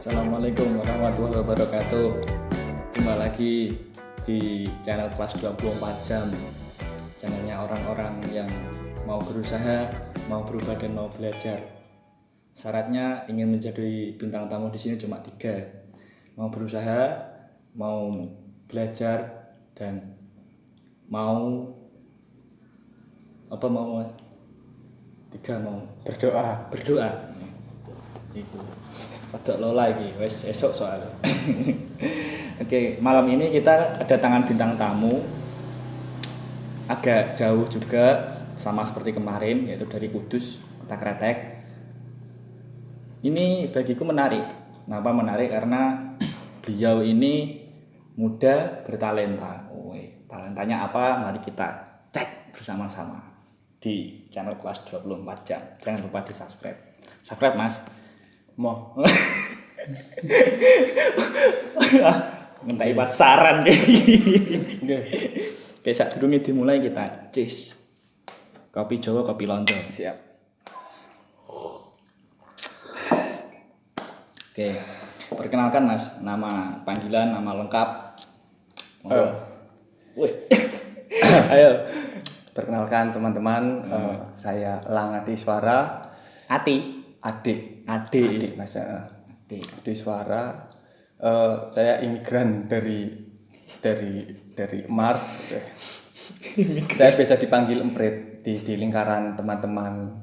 Assalamualaikum warahmatullahi wabarakatuh. Jumpa lagi di channel kelas 24 jam. Channelnya orang-orang yang mau berusaha, mau berubah dan mau belajar. Syaratnya ingin menjadi bintang tamu di sini cuma 3. Mau berusaha, mau belajar, dan mau mau berdoa. Itu padahal lo lagi wes esok soalnya. Oke, malam ini kita kedatangan bintang tamu agak jauh juga, sama seperti kemarin, yaitu dari Kudus, Kota Kretek. Ini bagiku menarik. Kenapa menarik? Karena beliau ini muda, bertalenta. Talentanya apa? Mari kita cek bersama-sama di channel kelas 24 jam. Jangan lupa di subscribe Mas. Mau ngentai pasaran kayak gini. Oke, saat durunge dimulai kita cheers. Kopi Jawa, kopi Londo. Siap. Oke, perkenalkan Mas, nama panggilan, nama lengkap. Ayo. Perkenalkan teman-teman, saya Langati Suara. Adik Mas. Adik Suara. Saya imigran dari Mars. Saya biasa dipanggil Emprit di lingkaran teman-teman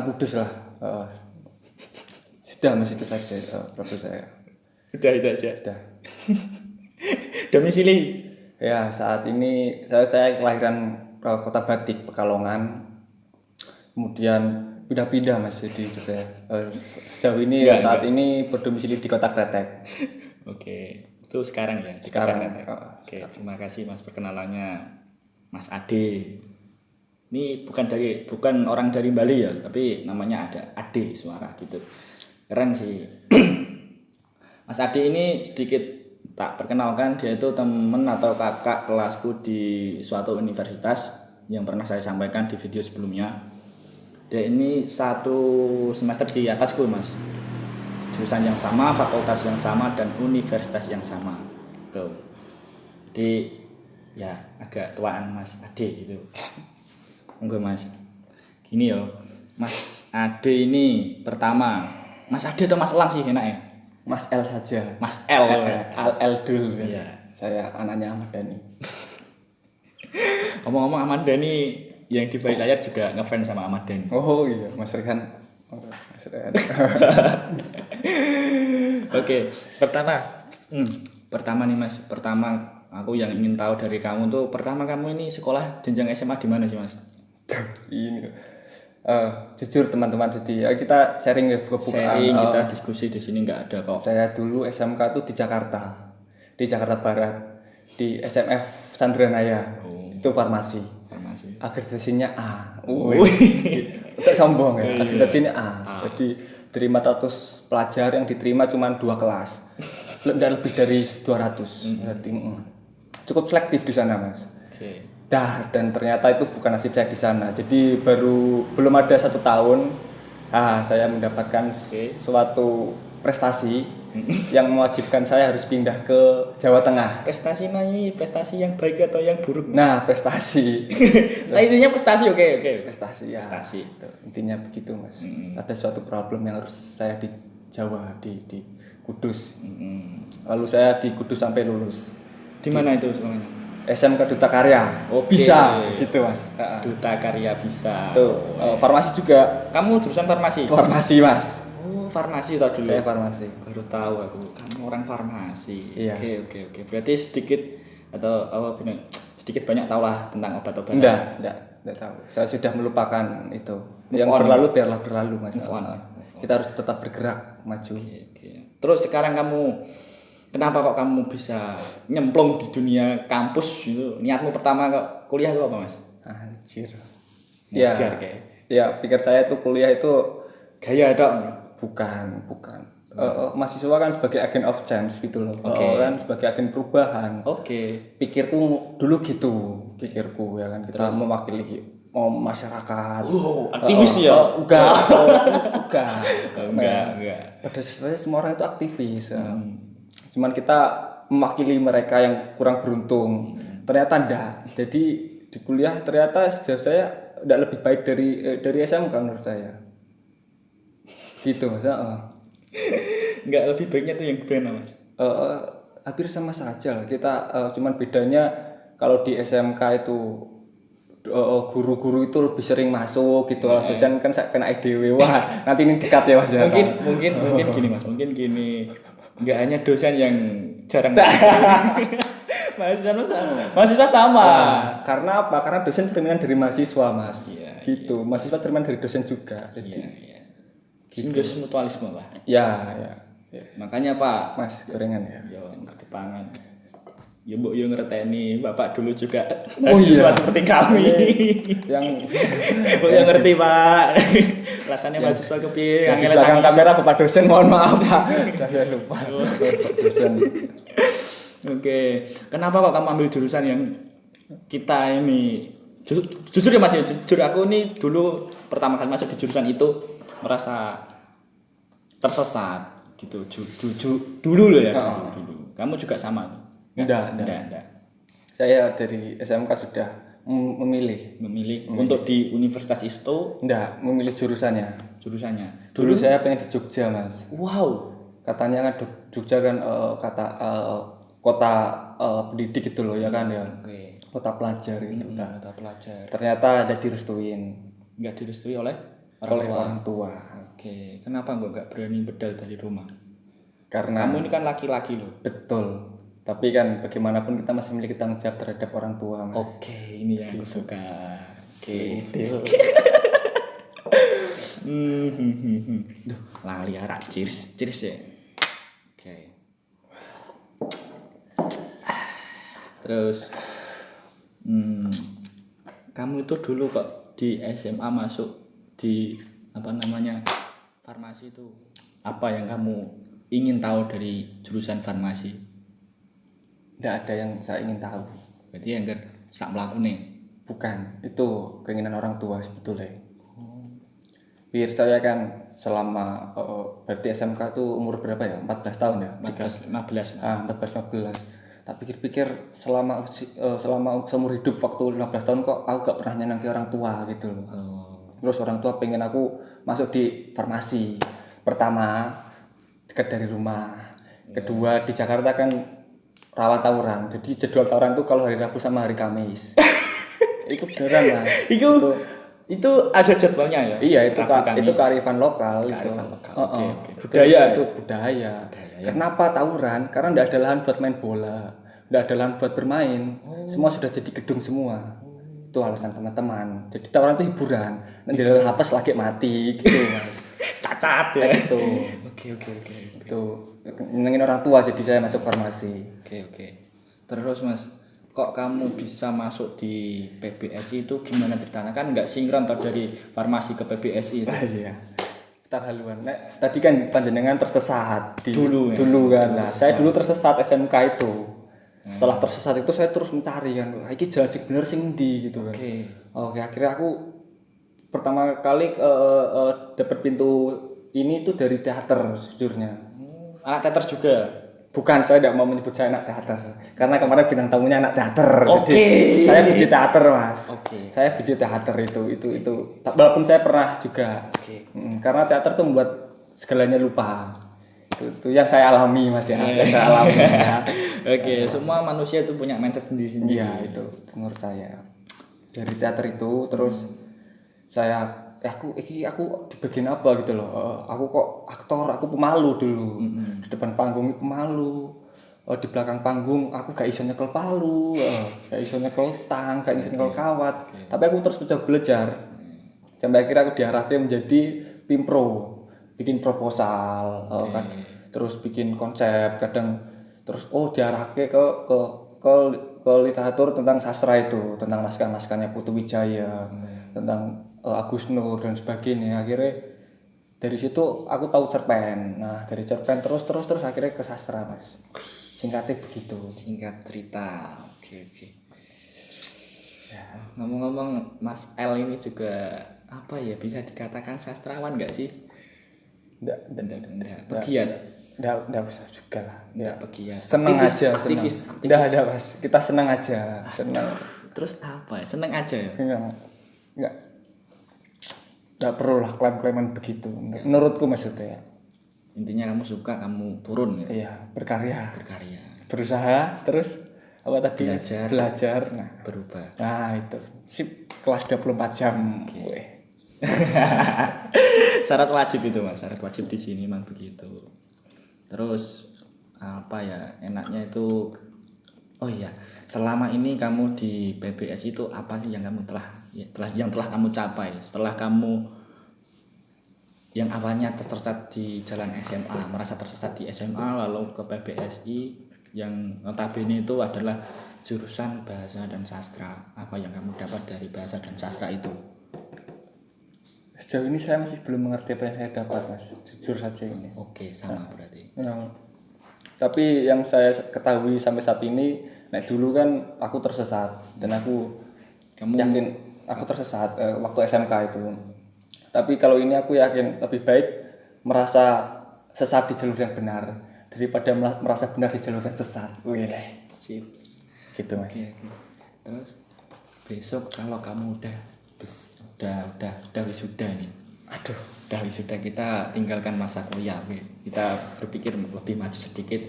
Kudus lah. Sudah Mas, itu saja profil saya. Udah itu aja. Sudah. Domisili. Ya, saat ini saya kelahiran Kota Batik, Pekalongan. Kemudian pindah-pindah Mas di saya. Sejauh ini saat ini berdomisili di Kota Kretek. Oke, itu sekarang ya di Sekarang. Kota Kretek. Oke, terima kasih Mas perkenalannya, Mas Ade. Ini bukan orang dari Bali ya, tapi namanya ada Ade Suara gitu. Keren sih. Mas Ade ini sedikit tak perkenalkan, dia itu teman atau kakak kelasku di suatu universitas yang pernah saya sampaikan di video sebelumnya. Dia ini 1 semester di atasku Mas, jurusan yang sama, fakultas yang sama, dan universitas yang sama tuh. Jadi ya agak tuaan Mas Ade gitu. Enggak Mas, gini yo Mas Ade ini pertama, Mas Ade atau Mas Elang sih enaknya? Mas L saja. Mas L. L dulu kan. Iya. Saya anaknya Ahmad Dhani. Ngomong-ngomong Ahmad Dhani yang di balik layar juga ngefans sama Ahmad Dhani. Oh iya, Mas Rehan. Oke, pertama nih Mas. Pertama aku yang ingin tahu dari kamu tuh, pertama kamu ini sekolah jenjang SMA di mana sih Mas? Ini jujur teman-teman, jadi kita sharing ya, buka-bukaan. Kita diskusi di sini nggak ada kok. Saya dulu SMK tuh di Jakarta Barat, di SMF Sandranaya. Itu farmasi. Akreditasinya A. Tidak sombong ya. Akreditasinya A. Jadi dari 400 pelajar yang diterima cuma 2 kelas. Dan lebih dari 200. Berarti cukup selektif di sana Mas. Oke. Dan ternyata itu bukan nasib saya di sana. Jadi belum ada 1 tahun, saya mendapatkan suatu prestasi yang mewajibkan saya harus pindah ke Jawa Tengah. Prestasi yang baik atau yang buruk? Nah, prestasi. Nah, intinya prestasi, oke. Prestasi ya. Prestasi. Intinya begitu Mas. Ada suatu problem yang harus saya di Jawa, di Kudus. Lalu saya di Kudus sampai lulus. Di mana itu sekolahnya? SMK Duta Karya. Bisa gitu Mas. Duta Karya bisa. Tuh, farmasi juga. Kamu jurusan farmasi? Farmasi Mas. Oh, farmasi tau dulu. Saya farmasi. Baru tahu aku. Kamu orang farmasi. Iya. Oke. Berarti sedikit banyak tahu lah tentang obat-obatan. Enggak tahu. Saya sudah melupakan itu. Yang berlalu biarlah berlalu Mas. Kita harus tetap bergerak maju. Oke. Terus sekarang kenapa kok kamu bisa nyemplung di dunia kampus gitu? Niatmu pertama kok kuliah itu apa Mas? Anjir. Ngajar Ya, pikir saya itu kuliah itu gaya dong. Bukan. Mahasiswa kan sebagai agen of change gitu loh. Kan sebagai agen perubahan. Oke. Pikirku dulu gitu. Ya kan, kita mewakili mau masyarakat. Aktivis ya? Enggak. Enggak. Pada sebenarnya semua orang itu aktivis. Cuman kita mewakili mereka yang kurang beruntung. Ternyata enggak. Jadi di kuliah ternyata sejauh saya enggak lebih baik dari SMK menurut saya. Gitu Mas. Enggak lebih baiknya tuh yang gimana Mas? Hampir sama saja lah. Kita cuman bedanya kalau di SMK itu guru-guru itu lebih sering masuk gitu. Dosen kan kena IDW. Wah, nanti ini dekat ya Mas ya. Mungkin gini Mas, mungkin gini. Enggak hanya dosen yang jarang masuk. mahasiswa sama. Karena apa? Karena dosen cerminan dari mahasiswa, Mas. Iya, gitu. Mahasiswa cerminan dari dosen juga. Jadi simbiosis mutualisme lah. Ya. Makanya Pak, Mas, gorengan ya. Yo ngerti pangan. Ya mbok yo ngerteni, Bapak dulu juga mahasiswa seperti kami. Yang mbok yo ngerti, Pak. Rasanya mahasiswa kepiye? Yang di belakang kamera Bapak dosen, mohon maaf, Pak. Saya lupa. Dosen. Oke. Kenapa Pak kamu ambil jurusan yang kita ini jujur ya Mas, jujur aku ini dulu pertama kali masuk di jurusan itu merasa tersesat gitu. Dulu loh ya. Dulu. Kamu juga sama? Enggak. Saya dari SMK sudah memilih untuk di Universitas ISTO. Enggak, memilih jurusannya. Dulu saya pengen di Jogja, Mas. Wow. Katanya kan Jogja kan kota pendidik gitu loh ya kan ya. Okay. Kota pelajar gitu. Kota pelajar. Ternyata ada direstuin. Enggak direstui oleh orang tua. Oke. Kenapa enggak berani bedal dari rumah? Karena kamu ini kan laki-laki loh. Betul. Tapi kan bagaimanapun kita masih memiliki tanggung jawab terhadap orang tua, Mas. Oke, ini yang aku suka. Oke. Duh, lali arak cheers ya. Oke. Terus kamu itu dulu kok di SMA masuk di farmasi itu. Apa yang kamu ingin tahu dari jurusan farmasi? Tidak ada yang saya ingin tahu. Berarti yang sak mlakune. Bukan, itu keinginan orang tua sebetulnya. Biar saya kan selama berarti SMK itu umur berapa ya? 14 tahun ya? 15. 14-15. Tak pikir-pikir selama seumur hidup waktu 15 tahun kok aku gak pernah nyenangi orang tua gitu loh. Terus orang tua pengen aku masuk di farmasi. Pertama, dekat dari rumah. Kedua, di Jakarta kan rawan tawuran. Jadi jadwal tawuran tuh kalau hari Rabu sama hari Kamis. Itu beneran Mas. Itu ada jadwalnya ya? Iya, itu kearifan lokal. Oke. Budaya itu budaya. Kenapa tawuran? Karena enggak ada lahan buat main bola, enggak ada lahan buat bermain. Semua sudah jadi gedung semua. Itu alasan teman-teman. Jadi tawuran itu hiburan. Nanti dalam hapus lagi mati gitu Mas. Cacat ya. Gitu. Oke. Itu nyenengin orang tua jadi saya masuk farmasi. Oke. Terus Mas, kok kamu bisa masuk di PBSI itu gimana ceritanya? Kan enggak sinkron toh dari farmasi ke PBSI itu. Iya. Kita haluan. Tadi kan panjenengan tersesat dulu kan. Nah, saya dulu tersesat SMK itu. Setelah tersesat itu saya terus mencari kan. Iki jalan sing bener sing ndi gitu kan. Oke, akhirnya aku pertama kali dapat pintu ini itu dari teater sejujurnya. Anak teater juga. Bukan, saya tidak mau menyebut saya anak teater. Karena kemarin bintang tamunya anak teater. Oke. Saya biji teater, Mas. Oke. Saya biji teater itu. Walaupun saya pernah juga. Oke. Karena teater tuh membuat segalanya lupa. Itu yang saya alami, Mas ya. Yang saya alami ya. Oke, semua manusia itu punya mindset sendiri-sendiri. Iya, itu menurut saya. Dari teater itu terus saya aku di bagian apa gitu loh. Aku kok aktor, aku pemalu dulu. Di depan panggung pemalu. Di belakang panggung aku gak iso nyekel palu, gak iso nyekel tang, gak iso nyekel kawat. Tapi aku terus mencoba belajar. Sampai akhirnya aku diarahkan menjadi pimpro, bikin proposal, kan. Terus bikin konsep, kadang terus diarahkan ke literatur tentang sastra itu, tentang naskah-naskahnya Putu Wijaya, tentang Agus Nur dan sebagainya. Akhirnya dari situ aku tahu cerpen. Nah, dari cerpen terus akhirnya ke sastra, Mas. Singkatnya begitu. Singkat cerita. Oke. Ngomong-ngomong, Mas L ini juga apa ya, bisa dikatakan sastrawan nggak sih? Enggak. Pegiat. Enggak usah juga lah. Enggak pegiat. Seneng Aktivis, aja, aktivis. Enggak ada, Mas. Kita seneng aja, seneng. Terus apa ya? Seneng aja ya? Enggak perlu lah klaim-klaiman begitu. Menurutku maksudnya. Intinya kamu suka, kamu turun ya? Iya, berkarya. Berusaha, terus apa tadi? Belajar. Nah, berubah. Nah, itu. Sip, kelas 24 jam. Okay. Syarat wajib itu, Mas. Syarat wajib di sini memang begitu. Terus apa ya? Enaknya itu, oh iya, selama ini kamu di PBS itu apa sih yang kamu telah kamu capai setelah kamu yang awalnya tersesat di jalan SMA, merasa tersesat di SMA lalu ke PBSI yang notabene itu adalah jurusan bahasa dan sastra. Apa yang kamu dapat dari bahasa dan sastra itu? Sejauh ini saya masih belum mengerti apa yang saya dapat, Mas. Jujur saja ini. Oke, sama berarti. Tapi yang saya ketahui sampai saat ini, dulu kan aku tersesat dan kamu yakin aku tersesat waktu SMK itu. Tapi kalau ini aku yakin lebih baik merasa sesat di jalur yang benar daripada merasa benar di jalur yang sesat. Wih, sip. Gitu, Mas. Oke. Terus besok kalau kamu udah wisuda nih. Udah wisuda, kita tinggalkan masa kuliah. Kita berpikir lebih maju sedikit.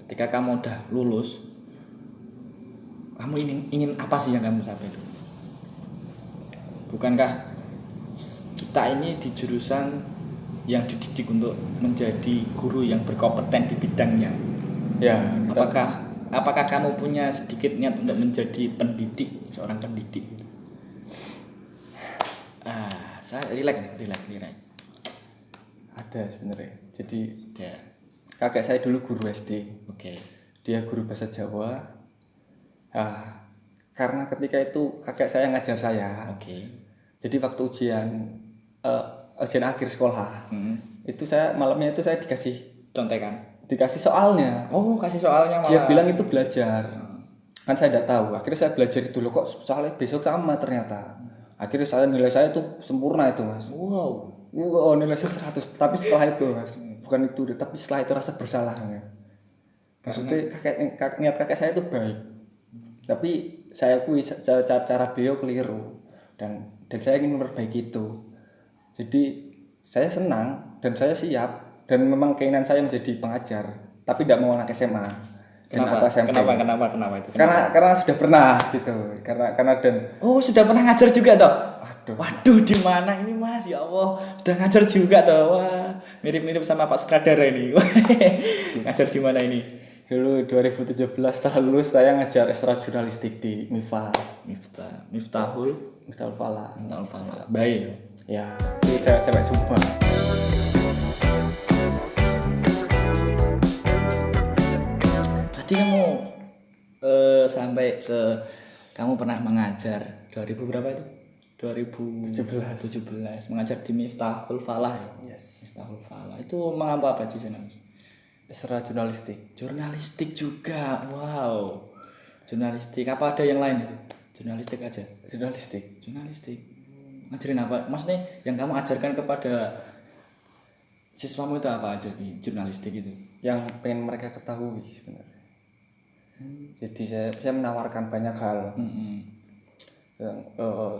Ketika kamu udah lulus, kamu ingin apa sih yang kamu capai itu? Bukankah kita ini di jurusan yang dididik untuk menjadi guru yang berkompeten di bidangnya? Ya, apakah kamu punya sedikit niat untuk menjadi seorang pendidik? Saya relax. Ada sebenarnya. Jadi kakek saya dulu guru SD. Oke. Dia guru bahasa Jawa. Karena ketika itu kakek saya ngajar saya. Oke. Jadi waktu ujian akhir sekolah, itu malamnya itu saya dikasih contekan. Dikasih soalnya. Oh, kasih soalnya malah. Dia bilang itu belajar. Kan saya tidak tahu. Akhirnya saya belajar itu loh, kok soalnya besok sama ternyata. Akhirnya nilai saya tuh sempurna itu, Mas. Wow, nilai saya 100. Tapi setelah itu, Mas, bukan itu, tapi setelah itu rasa bersalahnya. Maksudnya niat kakek saya itu baik. Tapi saya akui cara beliau keliru dan saya ingin memperbaiki itu. Jadi saya senang dan saya siap dan memang keinginan saya menjadi pengajar, tapi tidak mau anak SMA. Kenapa? Kenapa itu? Karena sudah pernah gitu. Karena sudah pernah ngajar juga toh? Waduh, di mana ini, Mas? Ya Allah, udah ngajar juga toh. Wah, mirip-mirip sama Pak Sutradara ini. Ngajar di mana ini? Dulu 2017 setelah lulus saya ngajar ekstra jurnalistik di Miftahul Fala. Baik. Ya, itu cewek semua. Tadi kamu sampai ke kamu pernah mengajar 2000 berapa itu? 2017 mengajar di Miftahul Falah ya? Yes. Miftahul Falah. Itu mengapa apa di sana? Ekstra jurnalistik. Jurnalistik juga. Wow. Jurnalistik. Apa ada yang lain itu? Jurnalistik aja. Jurnalistik. Ngajarin apa? Maksudnya yang kamu ajarkan kepada siswamu itu apa aja di jurnalistik itu? Yang pengen mereka ketahui sebenarnya. Jadi saya menawarkan banyak hal.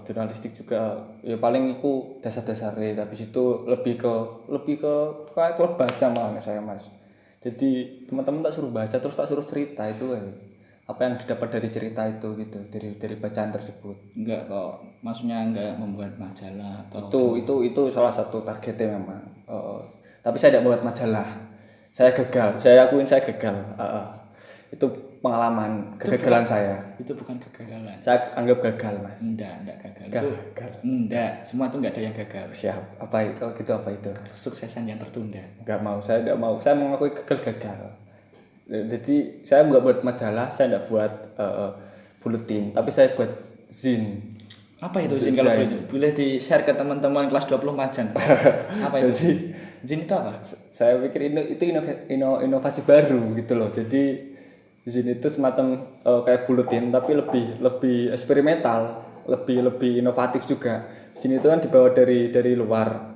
Jurnalistik juga ya paling itu dasar-dasarnya, tapi itu lebih ke kayak klub baca malah saya, Mas. Jadi teman-teman tak suruh baca terus tak suruh cerita itu apa yang didapat dari cerita itu gitu, dari bacaan tersebut. Enggak kok, maksudnya enggak membuat majalah atau itu salah satu targetnya memang. Tapi saya tidak membuat majalah. Saya gagal. Saya akuin saya gagal. Itu pengalaman kegagalan saya. Itu bukan kegagalan. Saya anggap gagal, Mas. Enggak gagal. Gagal. Enggak, semua itu enggak ada yang gagal. Siap. Apa itu? Kalau gitu apa itu? Kesuksesan yang tertunda. Enggak mau, saya tidak mau. Saya mengakui gagal. Jadi saya enggak buat majalah, saya enggak buat buletin, tapi saya buat zin. Apa itu zin kalau itu? Boleh di-share ke teman-teman kelas 20 Majan. Apa itu? Jadi zin itu apa? Saya pikir itu inovasi baru gitu loh. Jadi di sini itu semacam kayak buletin tapi lebih eksperimental. lebih inovatif juga. Sini itu kan dibawa dari luar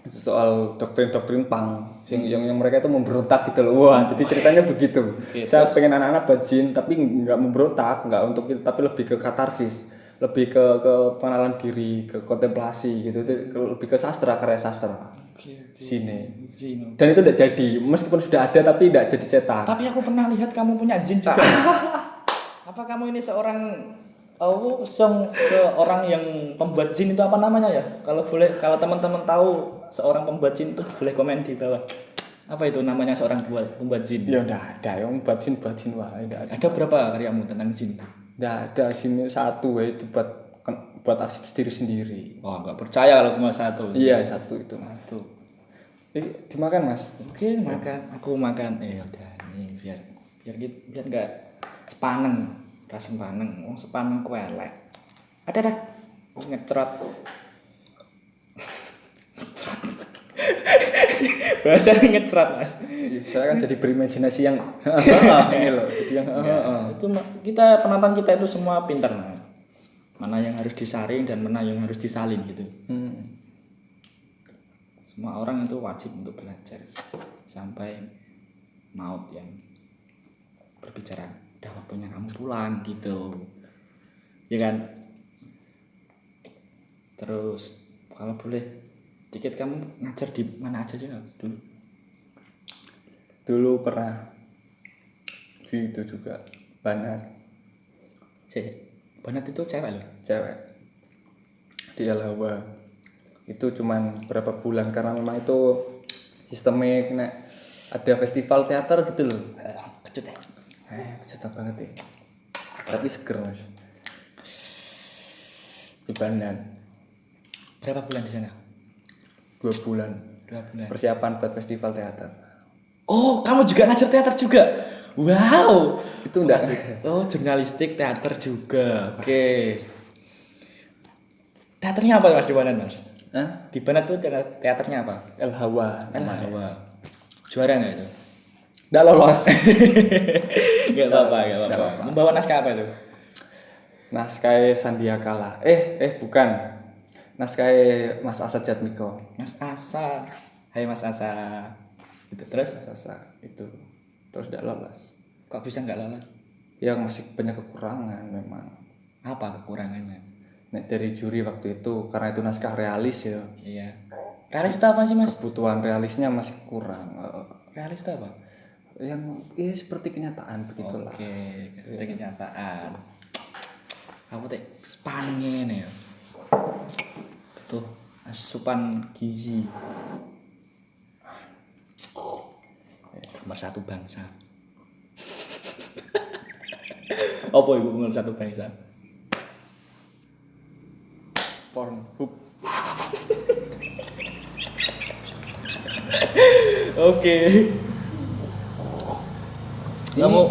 soal doktrin-doktrin pang yang mereka itu memberontak gitu loh. Wah, jadi ceritanya begitu. Saya pengen anak-anak buat jin tapi nggak memberontak, nggak untuk itu, tapi lebih ke katarsis, lebih ke pengenalan diri, ke kontemplasi gitu, lebih ke sastra, karya sastra. Sini. Dan itu udah jadi, meskipun sudah ada tapi tidak jadi cetak. Tapi aku pernah lihat kamu punya zin juga. Apa kamu ini seorang seorang yang pembuat zin itu apa namanya ya? Kalau teman-teman tahu seorang pembuat zin itu boleh komen di bawah. Apa itu namanya seorang pembuat zin? Ya udah ada yang buat zin wah, ada berapa karyamu tentang zin? Nggak ada, sini satu ya, itu buat arsip sendiri. Wah, nggak percaya kalau cuma satu. Iya, satu itu satu. Dimakan Mas? Oke, makan. Aku makan. Udah nih biar nggak sepaneng, rasa sepaneng. Sepaneng kuelek. Ada dah. Ngecerot. Bahasa ngecerot Mas. Saya kan jadi berimajinasi yang ini loh. Jadi yang itu kita penonton kita itu semua pintar Mas. Mana yang harus disaring dan mana yang harus disalin gitu. Semua orang itu wajib untuk belajar sampai maut yang berbicara udah waktunya kamu pulang gitu ya kan. Terus kalau boleh dikit kamu ngajar di mana aja sih dulu pernah di itu juga Banat. Banat itu cewek di Al-Hawa. Itu cuman berapa bulan karena memang itu sistemik, ada festival teater gitu loh. Kecut ya? Kecut banget ya. Tapi seger Mas. Di Bandan. Berapa bulan di sana? 2 bulan. Persiapan buat festival teater. Oh, kamu juga ngajar teater juga? Wow. Itu enggak. Oh, jurnalistik teater juga. Oke. Teaternya apa Mas di Bandan Mas? Di Banat tuh teaternya apa? El-Hawa. Juara nggak itu? Nggak lolos. Nggak apa-apa. Membawa naskah apa itu? Naskah Sandiakala. Bukan. Naskah Mas Asa Jatmiko. Mas Asa. Hai Mas Asa. Itu terus? Mas Asa itu terus nggak lolos. Kok bisa nggak lolos? Ya masih banyak kekurangan memang. Apa kekurangannya? Dari juri waktu itu karena itu naskah realis ya. Iya. Realis itu apa sih Mas? Kebutuhan realisnya masih kurang. Realis itu apa? Yang seperti kenyataan begitulah. Oke, seperti kenyataan. Kamu teh spangen ya. Tuh asupan gizi. Nomor satu bangsa. Apa ibu nomor satu bangsa? Pornhub. Oke. Kamu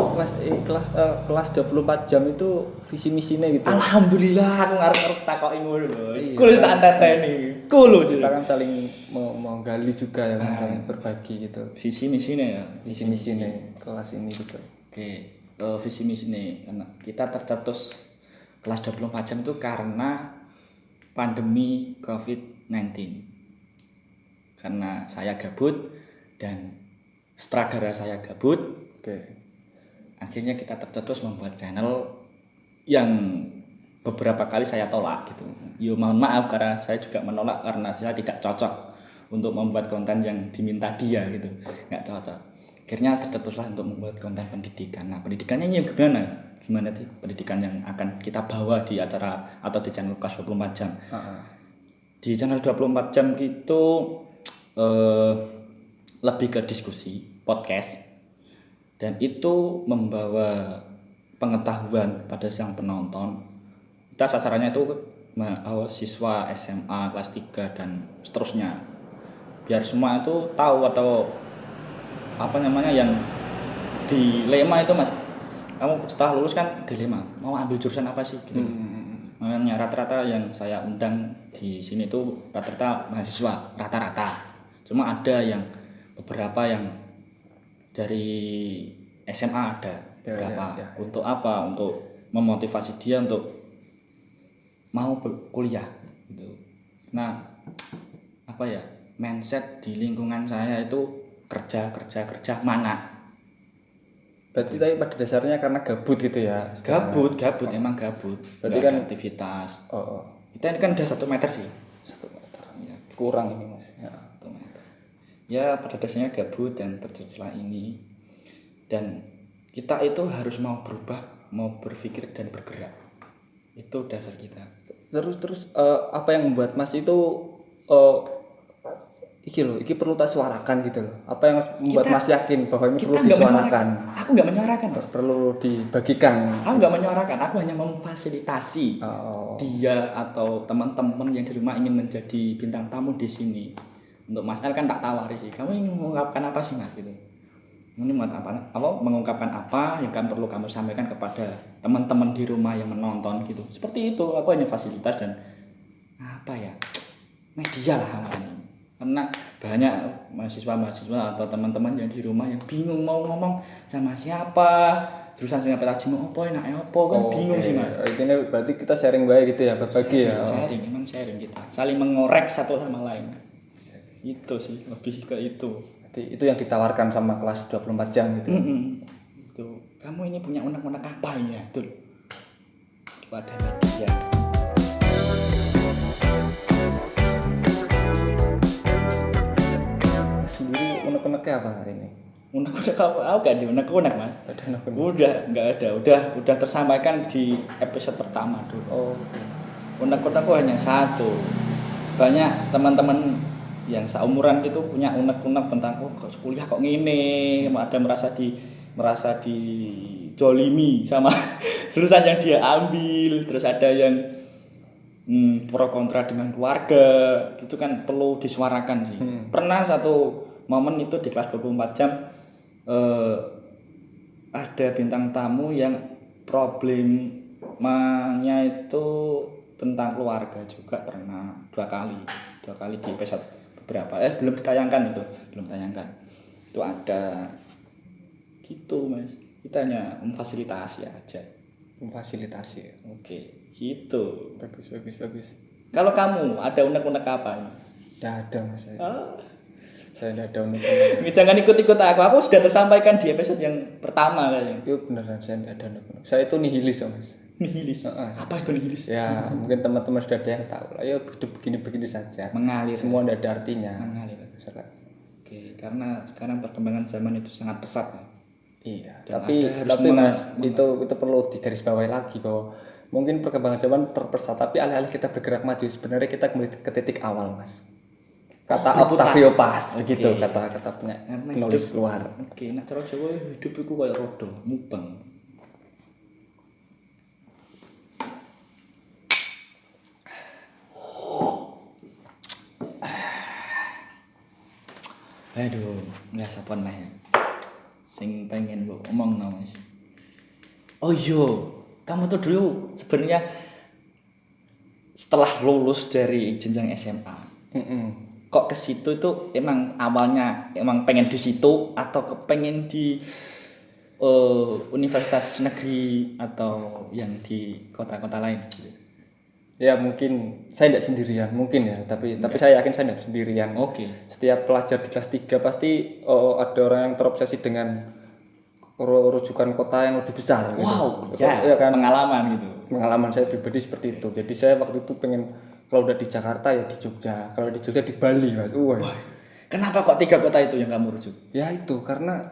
kelas 24 jam itu visi misinya gitu. Alhamdulillah aku ngarep takoki ngono lho. Kulo tak anteteni. Kulo kita kan saling mau gali juga ya kan berbagi gitu. Visi misinya ya. Visi misinya kelas ini gitu. Oke. Visi misinya karena kita tercetus kelas 24 jam itu karena pandemi COVID-19. Karena saya gabut dan sutradara saya gabut. Oke. Akhirnya kita tercetus membuat channel yang beberapa kali saya tolak gitu. Yo mohon maaf karena saya juga menolak karena saya tidak cocok untuk membuat konten yang diminta dia gitu. Nggak cocok. Akhirnya tercetuslah untuk membuat konten pendidikan. Nah, pendidikannya ini gimana? Gimana sih pendidikan yang akan kita bawa di acara atau di channel kelas 24 jam? Di channel 24 jam itu lebih ke diskusi, podcast. Dan itu membawa pengetahuan pada sang penonton. Kita sasarannya itu siswa SMA kelas 3 dan seterusnya. Biar semua itu tahu atau apa namanya yang dilema itu Mas. Kamu setelah lulus kan dilema, mau ambil jurusan apa sih gitu. Makanya rata-rata yang saya undang di sini tuh rata-rata mahasiswa, rata-rata. Cuma ada yang beberapa yang dari SMA ada berapa. Ya. Untuk apa? Untuk memotivasi dia untuk mau kuliah gitu. Nah, apa ya, mindset di lingkungan saya itu kerja mana. Berarti tapi pada dasarnya karena gabut gitu ya. Gabut emang gabut. Berarti Nggak kan ada aktivitas. oh. Kita ini kan udah 1 meter sih. 1 meter. Ya, Kurang ini Mas. Ya. 1 meter. Ya pada dasarnya gabut dan terjadilah ini. Dan kita itu harus mau berubah, mau berpikir dan bergerak. Itu dasar kita. Terus apa yang membuat Mas itu iki perlu tak suarakan gitu loh. Apa yang membuat Mas yakin bahwa ini perlu disuarakan? Aku nggak menyuarakan, Bos. Perlu dibagikan. Aku nggak menyuarakan, aku hanya memfasilitasi dia atau teman-teman yang di rumah ingin menjadi bintang tamu di sini. Untuk Mas L kan tak tawari sih, kamu ingin mengungkapkan apa sih Mas gitu? Ini mengungkapkan apa yang kan perlu kamu sampaikan kepada teman-teman di rumah yang menonton gitu. Seperti itu, aku hanya fasilitas dan apa ya, media lah namanya. Karena banyak mahasiswa atau teman-teman yang di rumah yang bingung mau ngomong sama siapa, jurusan sing apa tadi mau apa enaknya apa kan bingung sih Mas. Intinya berarti kita sharing baik gitu ya, berbagi ya. Emang sharing kita, saling mengorek satu sama lain. Itu sih, lebih ke itu. Berarti itu yang ditawarkan sama kelas 24 jam gitu. Itu. Kamu ini punya unek-unek apa ini ya? Tuh. Kepada media. Sendiri unek-uneknya apa hari ini? Unek-unek apa? Aku gak ada unek-unek Mas. Ada unek-unek. Udah, nggak ada. Udah tersampaikan di episode pertama dulu. Oh. Unek-unekku hanya satu. Banyak teman-teman yang seumuran itu punya unek-unek tentang kuliah kok ngene, ada merasa dijolimi sama jurusan yang dia ambil, terus ada yang pro kontra dengan keluarga, gitu kan perlu disuarakan sih. Pernah satu momen itu di kelas 24 jam ada bintang tamu yang problemnya itu tentang keluarga juga pernah dua kali di episode beberapa belum tayangkan itu ada gitu Mas, kita hanya memfasilitasi aja. Oke, gitu. Bagus. Kalau kamu ada unek-unek apa ini? Tidak ada Mas. Saya tidak ada unek-unek. Misalkan ikut-ikut aku sudah tersampaikan di episode yang pertama kayaknya. Iya beneran saya tidak ada unek-unek. Saya itu nihilis Mas. Nihilis. Apa itu nihilis? Ya mungkin teman-teman sudah ada yang tahu lah. Ya hidup begini saja. Mengalir. Semua tidak ada artinya. Mengalir. Oke, karena sekarang perkembangan zaman itu sangat pesat. Iya. Tapi Mas itu perlu digarisbawahi lagi bahwa mungkin perkembangan zaman terpesat, tapi alih-alih kita bergerak maju sebenarnya kita kembali ke titik awal Mas. Kata Octavio Paz begitu kata penulis luar. Oke, nek cara Jawa hidup iku koyo roda mubang. Aduh, nggak sapan lah ya. Sing pengen lo omong no Mas. Oh iya, kamu tuh dulu sebenarnya setelah lulus dari jenjang SMA, kok ke situ itu emang awalnya emang pengen di situ atau kepengen di universitas negeri atau yang di kota-kota lain? Ya mungkin saya tidak sendirian mungkin ya, tapi saya yakin saya tidak sendirian. Oke. Setiap pelajar di kelas 3 pasti ada orang yang terobsesi dengan rujukan kota yang lebih besar gitu. Wow, ya kan? Pengalaman gitu. Pengalaman saya pribadi seperti itu. Jadi saya waktu itu pengen kalau udah di Jakarta ya di Jogja, kalau di Jogja di Bali Mas. Wah. Kenapa kok 3 kota itu yang kamu rujuk? Ya itu karena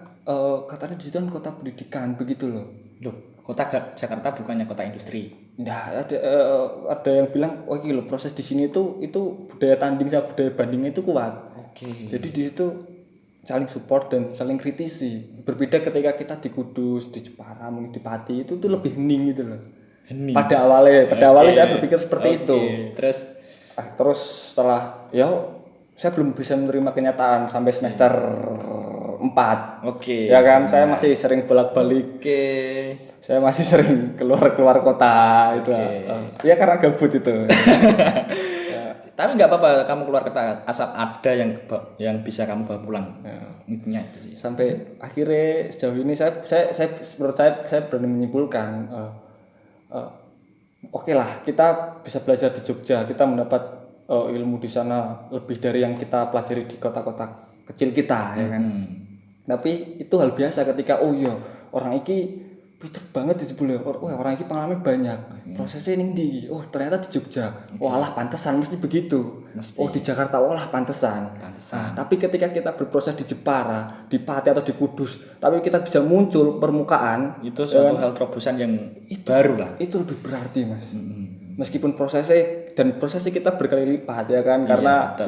katanya di situ kan kota pendidikan begitu loh. Loh, kota Jakarta bukannya kota industri? Nah, ada yang bilang, "Oh, ini loh proses di sini itu budaya tanding sama budaya bandingnya itu kuat." Oke. Jadi di situ saling support dan saling kritisi. Berbeda ketika kita di Kudus, di Jepara, mungkin di Pati itu tuh lebih hening gitu loh. Hening. Pada awalnya saya berpikir seperti itu. Terus setelah saya belum bisa menerima kenyataan sampai semester 4. Oke. Ya kan, saya masih sering bolak-balik. Oke. Saya masih sering keluar kota itu. Ya karena gabut itu. Tapi nggak apa-apa kamu keluar kota asal ada yang bisa kamu bawa pulang. Intinya itu sih. Sampai akhirnya sejauh ini saya menurut saya berani menyimpulkan oke lah, kita bisa belajar di Jogja, kita mendapat ilmu di sana lebih dari yang kita pelajari di kota-kota kecil kita, ya kan. Tapi itu hal biasa ketika oh iya orang iki pinter banget di sebelah, orang iki pengalaman banyak, prosesnya ini di, oh ternyata di Jogja, walah pantesan mesti begitu. Oh di Jakarta, walah pantesan. Nah, tapi ketika kita berproses di Jepara, di Pati atau di Kudus, tapi kita bisa muncul permukaan, itu suatu hal terobosan yang baru lah. Itu lebih berarti mas. Meskipun prosesnya kita berkali lipat ya kan, karena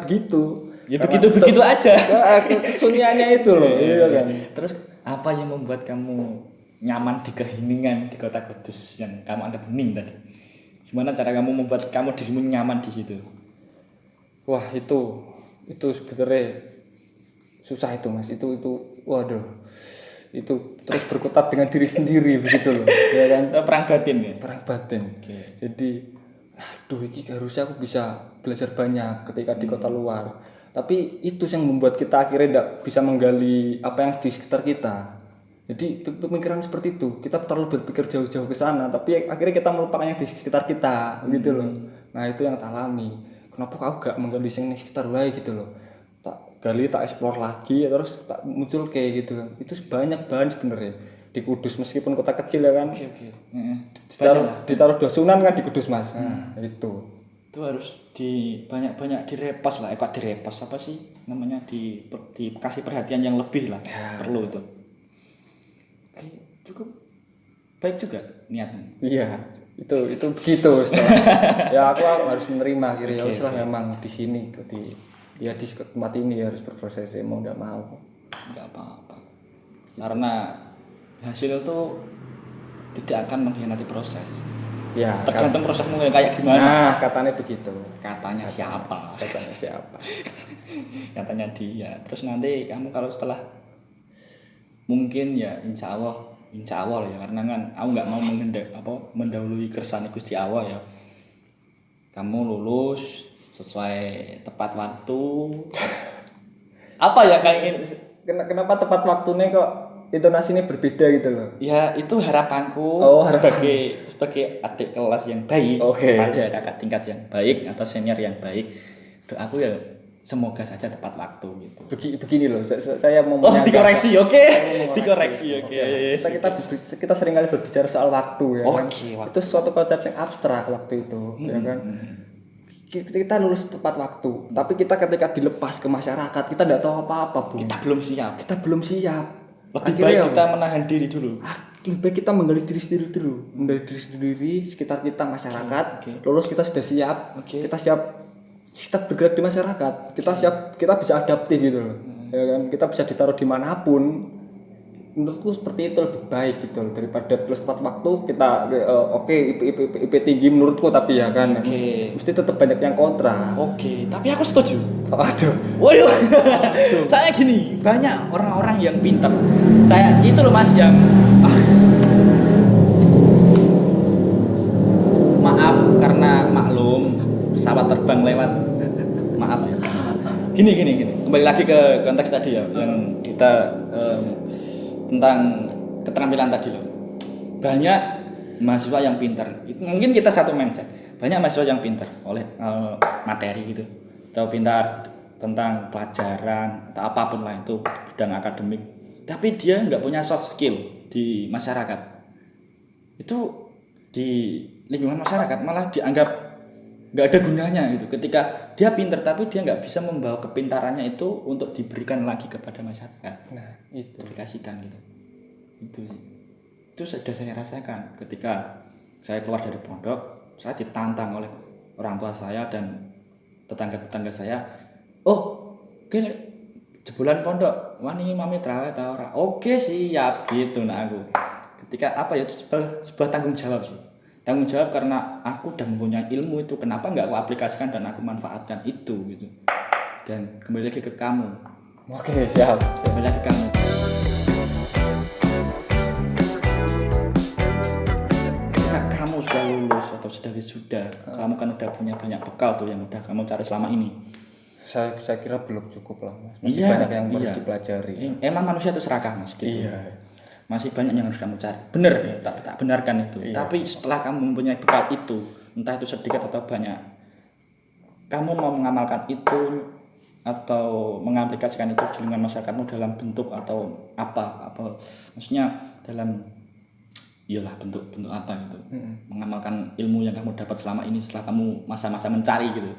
begitu. Ya begitu aja. Kesunyiannya itu loh, iya kan. Terus apa yang membuat kamu nyaman di keheningan di kota Kudus yang kamu anggap hening tadi? Gimana cara kamu membuat kamu dirimu nyaman di situ? Wah itu sebenarnya susah itu mas. Itu waduh. Itu terus berkutat dengan diri sendiri begitu loh, ya kan. Perang batin ya. Perang batin. Okay. Jadi, aduh, ini harusnya aku bisa belajar banyak ketika di kota luar. Tapi itu yang membuat kita akhirnya tidak bisa menggali apa yang di sekitar kita. Jadi pemikiran seperti itu, kita terlalu berpikir jauh-jauh ke sana, tapi akhirnya kita melupakan yang di sekitar kita, gitu loh. Nah itu yang tak alami. Kenapa kau gak menggali yang di sekitar gue gitu loh? Tak gali, tak explore lagi, terus tak muncul kayak gitu. Itu banyak banget sebenarnya di Kudus, meskipun kota kecil ya kan. Oke. Ditaruh 2 Sunan kan di Kudus mas. Nah, itu harus banyak direpas lah. Kok direpas apa sih namanya, dikasih perhatian yang lebih lah ya. Perlu itu. Oke, cukup baik juga niatmu. Iya, itu begitu ya aku harus menerima akhirnya. Okay, ya memang di sini di tempat ini harus berproses, mau enggak mau. Enggak apa-apa. Karena hasil itu tidak akan mengkhianati proses. Ya, tergantung prosesmu kayak gimana. Nah, katanya begitu. Katanya siapa? Katanya dia. Terus nanti kamu kalau setelah mungkin ya insya Allah ya, karena kan aku nggak mau mendahului kersane Gusti Allah ya. Kamu lulus sesuai tepat waktu. Apa ya kayak ini? Kenapa tepat waktunya kok intonasinya berbeda gitu loh? Ya itu harapanku sebagai adik kelas yang baik, pada kakak tingkat yang baik atau senior yang baik. Doaku ya semoga saja tepat waktu gitu. Begini loh, saya mau dikoreksi, oke. Kita sering kali berbicara soal waktu ya kan. Waktu. Itu suatu konsep yang abstrak waktu itu, ya kan. Kita lulus tepat waktu, tapi kita ketika dilepas ke masyarakat kita tidak tahu apa-apa, Bu. Kita belum siap. Lebih baik kita menahan diri dulu. Lebih baik kita menggali diri sendiri dulu, sekitar kita masyarakat. Lulus kita sudah siap, kita siap. Kita bergerak di masyarakat, kita siap, kita bisa adaptif gitu loh, ya kan, kita bisa ditaruh dimanapun. Menurutku seperti itu lebih baik gitu loh, daripada terus tepat waktu kita IP tinggi menurutku, tapi ya kan, mesti tetap banyak yang kontra. Tapi aku setuju. Waduh. Saya gini, banyak orang-orang yang pintar. Saya itu loh mas yang maaf karena maklum pesawat terbang lewat, maaf ya. Gini. Kembali lagi ke konteks tadi ya, yang kita tentang keterampilan tadi loh. Banyak mahasiswa yang pintar. Itu mungkin kita satu mindset. Banyak mahasiswa yang pintar oleh materi gitu, atau pintar tentang pelajaran atau apapun lah itu bidang akademik. Tapi dia nggak punya soft skill di masyarakat. Itu di lingkungan masyarakat malah dianggap nggak ada gunanya gitu. Ketika dia pintar tapi dia nggak bisa membawa kepintarannya itu untuk diberikan lagi kepada masyarakat. Nah itu dikasihkan gitu. Itu sudah saya rasakan ketika saya keluar dari pondok. Saya ditantang oleh orang tua saya dan tetangga saya. Jebolan pondok, wani mami traweh ta ora? Oke siap gitu nah aku. Ketika itu sebuah tanggung jawab sih. Tanggung jawab karena aku udah mempunyai ilmu itu, kenapa nggak aku aplikasikan dan aku manfaatkan itu gitu. Dan kembali lagi ke kamu. Oke, siap. Kembali lagi ke kamu. Ketika kamu sudah lulus atau sudah wisuda, kamu kan udah punya banyak bekal tuh yang udah kamu cari selama ini. Saya kira belum cukup lah mas. Masih banyak yang harus dipelajari. Emang manusia itu serakah mas gitu. Iya. masih banyak yang harus kamu cari. Bener ya, tak benarkan itu. Iya. Tapi setelah kamu mempunyai bekal itu, entah itu sedikit atau banyak, kamu mau mengamalkan itu atau mengaplikasikan itu di lingkungan masyarakatmu dalam bentuk atau apa maksudnya dalam iyalah bentuk apa gitu. Mengamalkan ilmu yang kamu dapat selama ini setelah kamu masa-masa mencari gitu.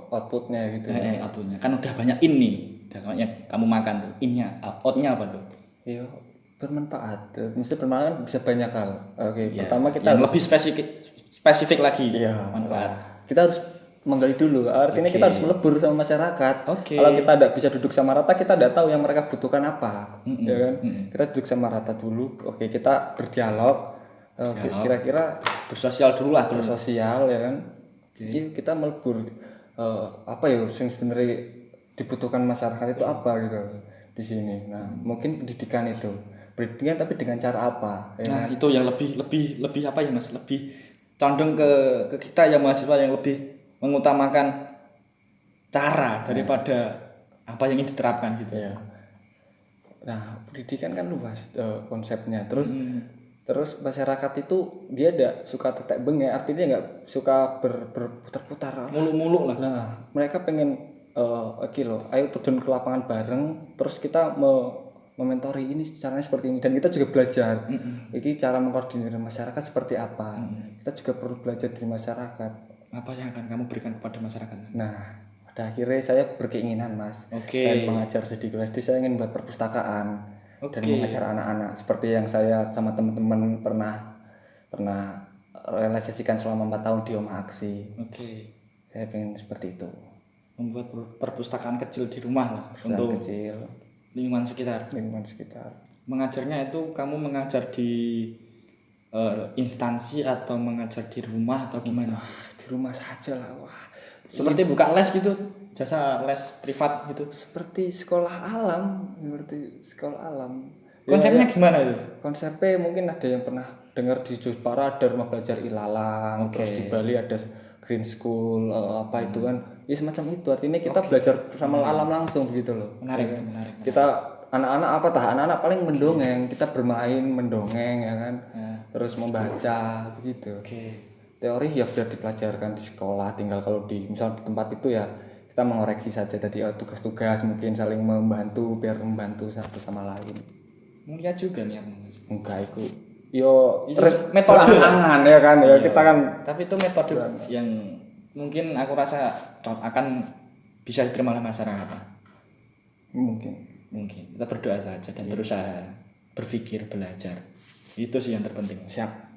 Outputnya gitu. Outputnya kan udah banyak ini, udah banyak kamu makan tuh. Innya, outnya apa tuh? Iya, bermanfaat. Mesti bermanfaat kan bisa banyak hal. Oke, Ya, pertama kita yang harus lebih spesifik lagi. Iya, Manfaat. kita harus menggali dulu. Artinya Oke. kita harus melebur sama masyarakat. Oke. Kalau kita tidak bisa duduk sama rata, kita tidak tahu yang mereka butuhkan apa. Ya kan? Kita duduk sama rata dulu. Oke, kita berdialog. Kira-kira Bersosial dulu lah. bersosial ya kan. Iya, kita melebur apa ya yang sebenarnya dibutuhkan masyarakat itu apa gitu di sini. Nah, mungkin pendidikan itu. Pendidikan tapi dengan cara apa? Ya Nah, itu yang lebih apa ya Mas? Lebih condong ke kita yang mahasiswa yang lebih mengutamakan cara daripada apa yang ingin diterapkan gitu. ya. Nah, pendidikan kan luas konsepnya. Terus masyarakat itu dia tidak suka tetek bengek, artinya nggak suka berputar-putar. Mulu-mulu lah. Nah, mereka pengen oke loh, ayo terjun ke lapangan bareng, terus kita mementori ini caranya seperti ini dan kita juga belajar. Ini cara mengkoordinir masyarakat seperti apa. Kita juga perlu belajar dari masyarakat. Apa yang akan kamu berikan kepada masyarakat? Nah, pada akhirnya saya berkeinginan, Mas. Oke. Saya mengajar di SD, saya ingin buat perpustakaan dan mengajar anak-anak seperti yang saya sama teman-teman pernah realisasikan selama 4 tahun di Oma Aksi. Oke. Saya pengen seperti itu. Membuat perpustakaan kecil di rumah lah Untuk untuk kecil, lingkungan sekitar. lingkungan sekitar. Mengajarnya itu kamu mengajar di instansi atau mengajar di rumah atau gimana? Di rumah saja lah, wah. Seperti buka les gitu, jasa les privat gitu. Seperti sekolah alam. Konsepnya gimana itu? Konsepnya mungkin ada yang pernah dengar di Jepara ada rumah belajar ilalang, terus di Bali ada green school, apa itu kan, ya semacam itu. Artinya kita belajar sama alam langsung begitu loh. Menarik. Kita anak-anak anak paling mendongeng, kita bermain mendongeng ya kan, terus membaca begitu. Teori ya sudah dipelajarkan di sekolah, tinggal kalau misal di tempat itu ya kita mengoreksi saja tadi tugas-tugas, mungkin saling membantu biar membantu satu sama lain. Mulia juga nih Mas. Enggak itu yo metode tangan ya kan ya kita kan, tapi itu metode yang mungkin aku rasa akan bisa diterima oleh masyarakat. mungkin Kita berdoa saja dan berusaha berpikir, belajar. Itu sih yang terpenting. siap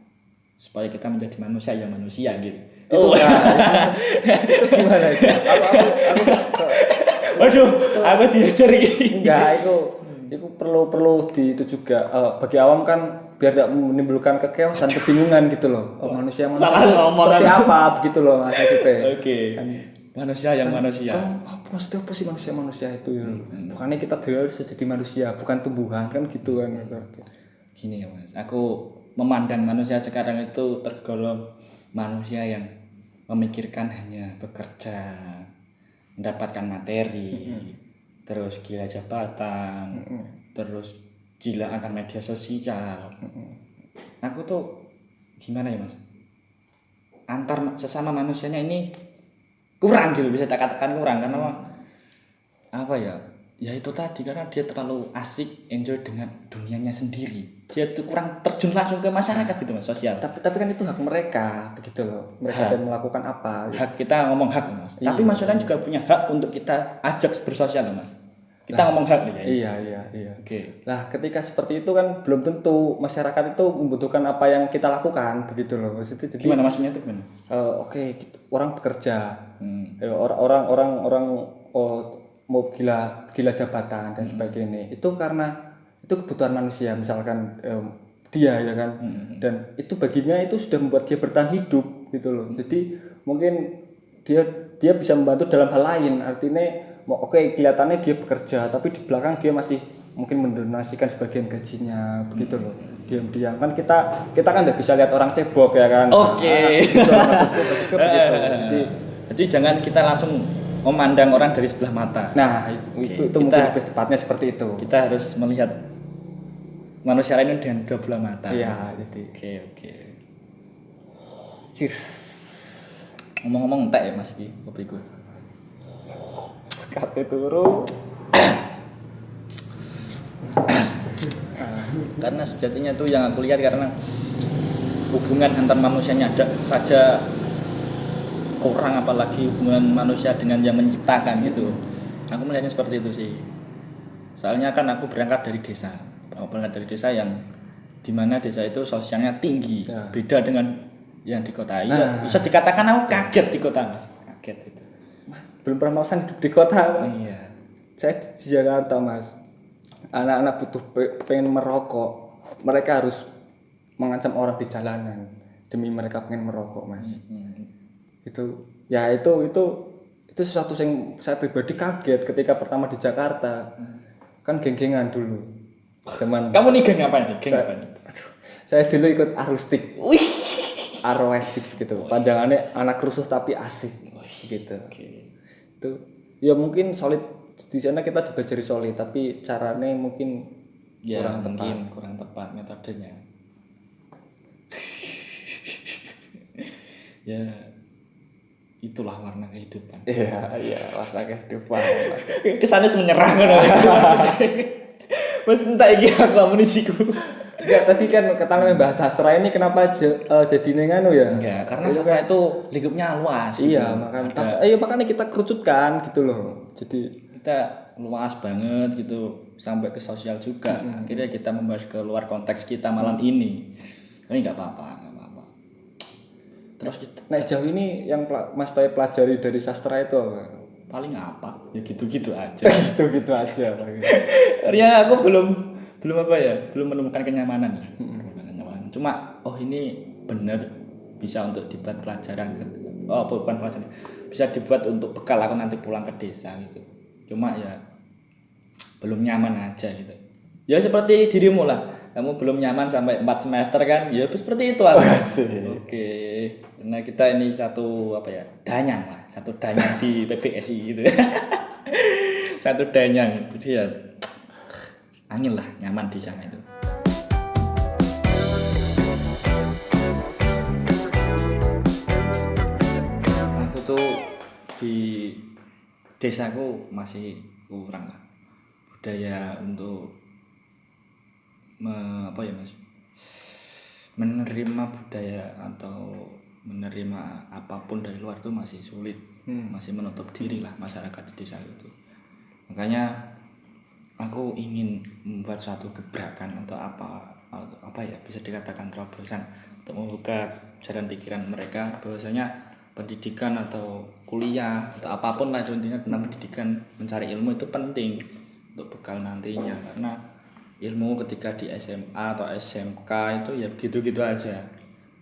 Supaya kita menjadi manusia gitu. itu itu gimana itu aku Waduh, aku diajari. enggak itu perlu itu juga bagi awam kan biar tidak menimbulkan kekeosan, kebingungan gitu loh. Manusia seperti apa begitu loh Mas Sipe. Oke. Manusia yang manusia. Maksudnya apa sih manusia itu ya? Bukannya kita harus jadi manusia, bukan tumbuhan kan gitu kan. Gini ya Mas, aku memandang manusia sekarang itu tergolong manusia yang memikirkan hanya bekerja, mendapatkan materi, terus gila jabatan, terus gila akan media sosial. Aku tuh gimana ya Mas? Antar sesama manusianya ini kurang gitu, bisa tak katakan kurang karena apa ya? Ya itu tadi karena dia terlalu asik enjoy dengan dunianya sendiri. Dia tuh kurang terjun langsung ke masyarakat gitu Mas, sosial. Tapi kan itu hak mereka begitu loh. Mereka dan melakukan apa? Hak kita ngomong hak Mas. Tapi masyarakat juga punya hak untuk kita ajak bersosial Mas. Kita ngomong hak nih ya. Iya. Oke. Lah ketika seperti itu kan belum tentu masyarakat itu membutuhkan apa yang kita lakukan begitu loh. Maksudnya jadi Gimana maksudnya itu gimana? Orang bekerja. Orang mau gila jabatan dan sebagainya. Itu karena itu kebutuhan manusia misalkan dia ya kan. Dan itu baginya itu sudah membuat dia bertahan hidup gitu loh. Jadi mungkin dia bisa membantu dalam hal lain. Artinya kelihatannya dia bekerja tapi di belakang dia masih mungkin mendonasikan sebagian gajinya begitu loh. Diam-diam kan kita kan tidak bisa lihat orang cebok ya kan. Oke. Maksudku begitu. Jadi jangan kita langsung memandang orang dari sebelah mata. Nah, itu mungkin lebih tepatnya seperti itu. Kita harus melihat manusia lain dengan dua belah mata. Iya, jadi Oke. cheers. Ngomong-ngomong entek ya Mas iki kopiku. Kate turu. Karena sejatinya itu yang aku lihat karena hubungan antar manusianya ada saja kurang, apalagi hubungan manusia dengan yang menciptakan gitu. Aku melihatnya seperti itu sih. Soalnya kan aku berangkat dari desa. Aku berangkat dari desa yang dimana desa itu sosialnya tinggi, beda dengan yang di kota. Iya, bisa dikatakan aku kaget di kota Mas. Kaget itu. Belum pernah merasakan hidup di kota. Iya. Saya di Jakarta, Mas. Anak-anak butuh pengen merokok, mereka harus mengancam orang di jalanan demi mereka pengen merokok, Mas. Itu sesuatu yang saya pribadi kaget ketika pertama di Jakarta. Kan geng-gengan dulu. Kamu nih geng apa nih? Geng apa nih? Saya dulu ikut arustik. Arwestik gitu. Panjangannya anak rusuh tapi asik gitu. Itu ya mungkin solid. Di sana kita diajari solid, tapi caranya mungkin kurang tepat metodenya. Ya itulah warna kehidupan. Iya, warna kehidupan. Kesannya menyerah kan. Mas entah iki aku amunisiku. Enggak, tadi kan katanya bahasa sastra ini kenapa jadi nganu ya? Enggak, karena sastra itu lingkupnya luas gitu. Iya, makanya kita kerucutkan gitu loh. Jadi kita luas banget gitu sampai ke sosial juga. Akhirnya kita membahas ke luar konteks kita malam ini. Tapi enggak apa-apa. Terus kita jauh ini yang Mas Toy pelajari dari sastra itu apa? Paling apa? Ya gitu-gitu aja. gitu aja. Karena aku belum menemukan kenyamanan ya. Kenyamanan. Cuma ini benar bisa untuk dibuat pelajaran. Bukan pelajaran. Bisa dibuat untuk bekal aku nanti pulang ke desa gitu. Cuma ya belum nyaman aja gitu. Ya seperti dirimu lah. Kamu belum nyaman sampai 4 semester kan? Ya seperti itu aku. Oke. Karena kita ini satu danyang di PPSI gitu. Satu danyang. Jadi ya angin lah, nyaman di sana itu. Aku tuh di desaku masih kurang lah budaya untuk menerima budaya atau menerima apapun dari luar itu masih sulit, masih menutup diri lah masyarakat di desa itu. Makanya aku ingin membuat suatu gebrakan atau apa ya, bisa dikatakan terobosan untuk membuka jalan pikiran mereka bahwasanya pendidikan atau kuliah atau apapun lah intinya tentang pendidikan, mencari ilmu itu penting untuk bekal nantinya. Karena ilmu ketika di SMA atau SMK itu ya gitu-gitu aja.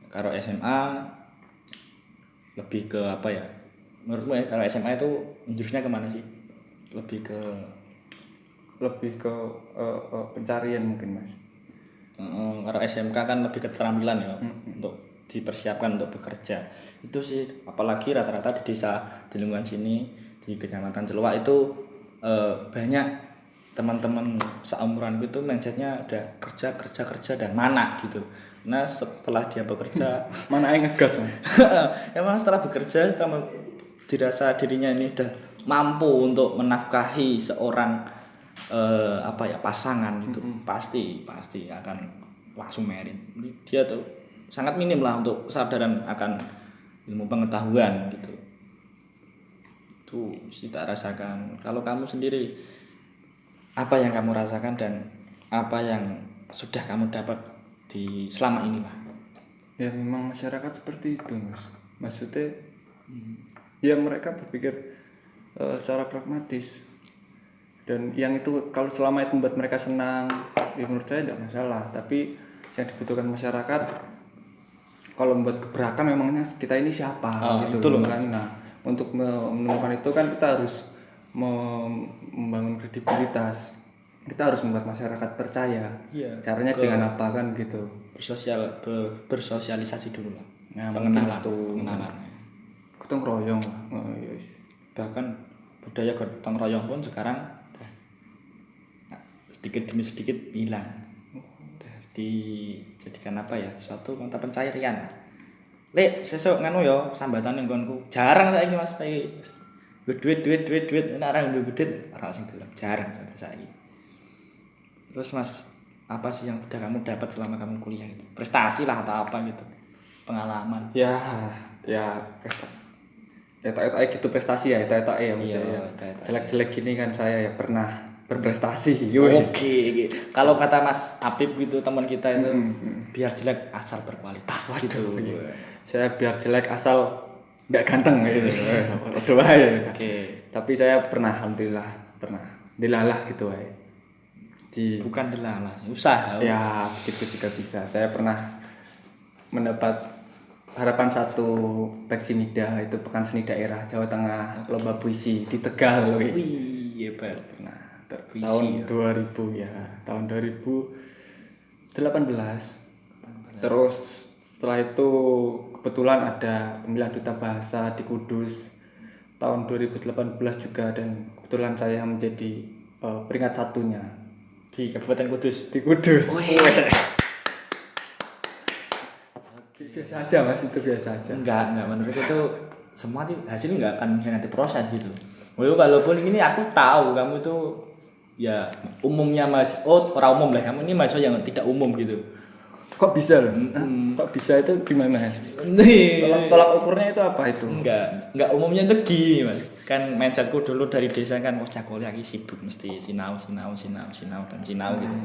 Kalau SMA lebih ke menurutmu ya, kalau SMA itu jurusnya kemana sih? Lebih ke pencarian mungkin, Mas. Kalau SMK kan lebih ke keterampilan ya, untuk dipersiapkan untuk bekerja. Itu sih, apalagi rata-rata di desa di lingkungan sini di Kecamatan Celuak itu banyak teman-teman seumuran itu mindsetnya udah kerja dan mana gitu. Nah setelah dia bekerja mana yang ngegas, Mas? Emang setelah bekerja dirasa dirinya ini udah mampu untuk menafkahi seorang pasangan itu pasti akan langsung merit. Dia tuh sangat minim lah untuk kesadaran akan ilmu pengetahuan gitu. Tuh sih tak rasakan. Kalau kamu sendiri apa yang kamu rasakan dan apa yang sudah kamu dapat di selama ini lah? Ya memang masyarakat seperti itu, Mas. Maksudnya ya mereka berpikir secara pragmatis. Dan yang itu kalau selama itu membuat mereka senang, ya menurut saya tidak masalah. Tapi yang dibutuhkan masyarakat kalau membuat gebrakan memangnya kita ini siapa gitu loh kan. Nah, untuk menemukan itu kan kita harus membangun kredibilitas. Kita harus membuat masyarakat percaya. Iya, caranya dengan apa kan gitu. Bersosialisasi dulu lah. Nah, pengenalan. Gotong royong. Bahkan budaya gotong royong pun sekarang sedikit demi sedikit hilang. dijadikan apa ya? Suatu mata pencaharian. Lek sesuk nganu yo sambatan ning nggonku. Jarang saiki Mas saiki. Duit. Nek ora duwe duit ora sing gelem. Jarang saiki. Terus Mas, apa sih yang udah kamu dapat selama kamu kuliah itu? Prestasi lah atau apa gitu? Pengalaman. Ya prestasi. Tak gitu prestasi ya, tak ya misalnya. Jelek-jelek gini kan saya ya pernah berprestasi. Oke. Kalau kata Mas Apip gitu teman kita itu biar jelek asal berkualitas gitu. Saya biar jelek asal nggak ganteng gitu. Doa ya. Oke. Tapi saya pernah alhamdulillah dilalah gitu ya. Bukan dilalah, usaha. Ya, begitu juga bisa. Saya pernah mendapat harapan 1 Peksinida itu Pekan Seni Daerah Jawa Tengah lomba puisi di Tegal. Wih, hebat. Nah, puisi, tahun 2000 ya, tahun 2018. Terus setelah itu kebetulan ada pemilihan duta bahasa di Kudus tahun 2018 juga, dan kebetulan saya menjadi peringkat 1-nya di Kabupaten Kudus. di Kudus. Wih. Biasa aja Mas, itu biasa aja. Enggak menurut itu semua hasilnya enggak akan mengkhianati proses gitu. Walaupun ini aku tahu kamu itu ya umumnya orang umum lah, kamu ini mahasiswa yang tidak umum gitu. Kok bisa loh? Kok bisa itu gimana? Tolak ukurnya itu apa itu? Enggak umumnya itu gini Mas. Kan mindsetku dulu dari desa kan cah kuliah iki sibuk mesti sinau gitu.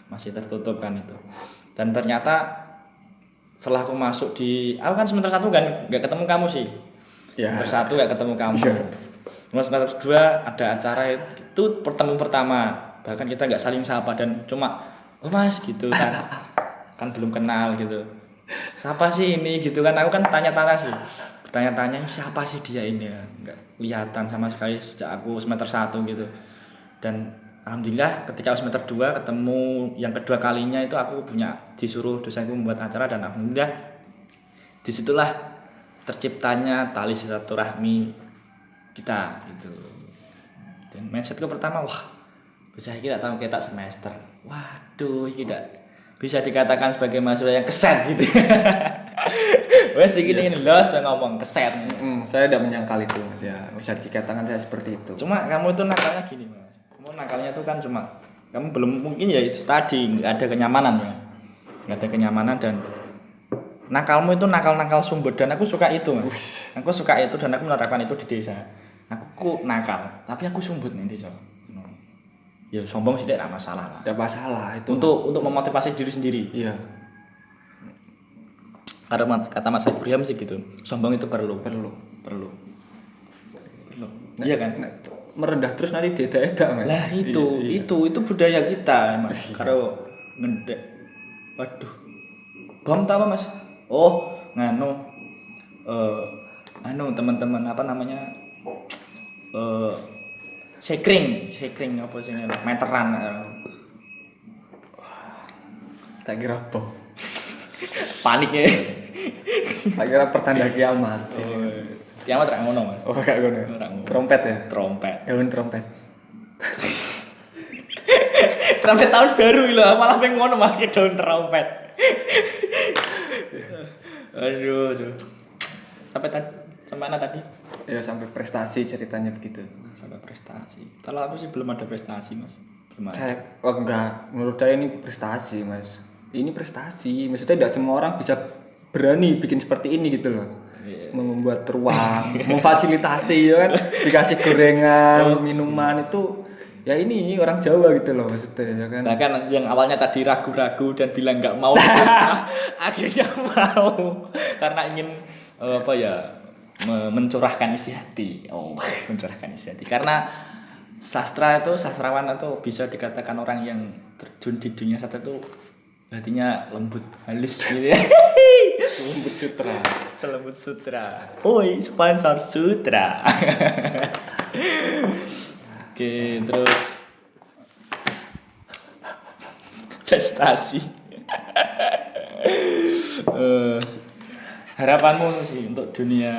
Masih tertutup kan itu. Dan ternyata setelah aku masuk aku kan semester 1 kan enggak ketemu kamu sih. Ya. Semester 1 enggak ketemu kamu. Terus semester 2 ada acara itu pertemuan pertama. Bahkan kita enggak saling sapa dan cuma oh Mas gitu kan. Kan belum kenal gitu. Siapa sih ini gitu kan, aku kan tanya-tanya sih. Bertanya-tanya siapa sih dia ini ya. Enggak kelihatan sama sekali sejak aku semester 1 gitu. Dan alhamdulillah ketika semester 2 ketemu yang kedua kalinya itu aku disuruh dosenku membuat acara, dan alhamdulillah disitulah terciptanya tali silaturahmi kita gitu. Dan mindsetku pertama wah bisa kita tahu kita semester. Waduh ini tidak bisa dikatakan sebagai mahasiswa yang keset gitu. Wes iki ini los ngomong keset. Saya tidak menyangkal itu Mas ya. Bisa dikatakan saya seperti itu. Cuma kamu itu nakalnya gini Mas. Kamu nakalnya itu kan cuma kamu belum mungkin ya itu tadi nggak ada kenyamanan ya. Nggak ada kenyamanan dan nakalmu itu nakal sumber, dan aku suka itu Mas. Aku suka itu dan aku menerapkan itu di desa. Aku nakal, tapi aku sumbut nih desa. Ya sombong sih tidak masalah lah. Tidak masalah itu. Untuk memotivasi diri sendiri. Iya. Karena kata Mas Ibrahim sih gitu. Sombong itu perlu. Iya kan? Merendah terus nanti dieda-eda Mas. Lah itu budaya kita Mas. Karo ngedek. Waduh. Bom tahu Mas? Oh, teman-teman apa namanya? Sekring apa sih ini? Meteran. Tak kira bom. Paniknya. Tak kira pertanda kiamat. Kiamat ra ngono Mas. Oh, gak ngono. Trompet ya? Trompet. Daun trompet. Trompet tahun baru lho, malah pengen ngono pakai daun trompet. Aduh. Sampai mana tadi? Ya sampai prestasi ceritanya begitu. Sampai prestasi. Kalau aku sih belum ada prestasi Mas. Belum ada. Enggak, menurut saya ini prestasi Mas. Ini prestasi, maksudnya tidak semua orang bisa berani bikin seperti ini gitu loh. Membuat ruang, memfasilitasi ya kan, dikasih gorengan, minuman itu ya ini orang Jawa gitu loh maksudnya ya kan. Bahkan yang awalnya tadi ragu-ragu dan bilang nggak mau, akhirnya mau karena ingin mencurahkan isi hati. Mencurahkan isi hati. Karena sastrawan itu bisa dikatakan orang yang terjun di dunia sastra itu hatinya lembut, halus gitu ya. Selembut sutra. Oi, sponsor sutra. Oke, terus prestasi. Harapanmu sih untuk dunia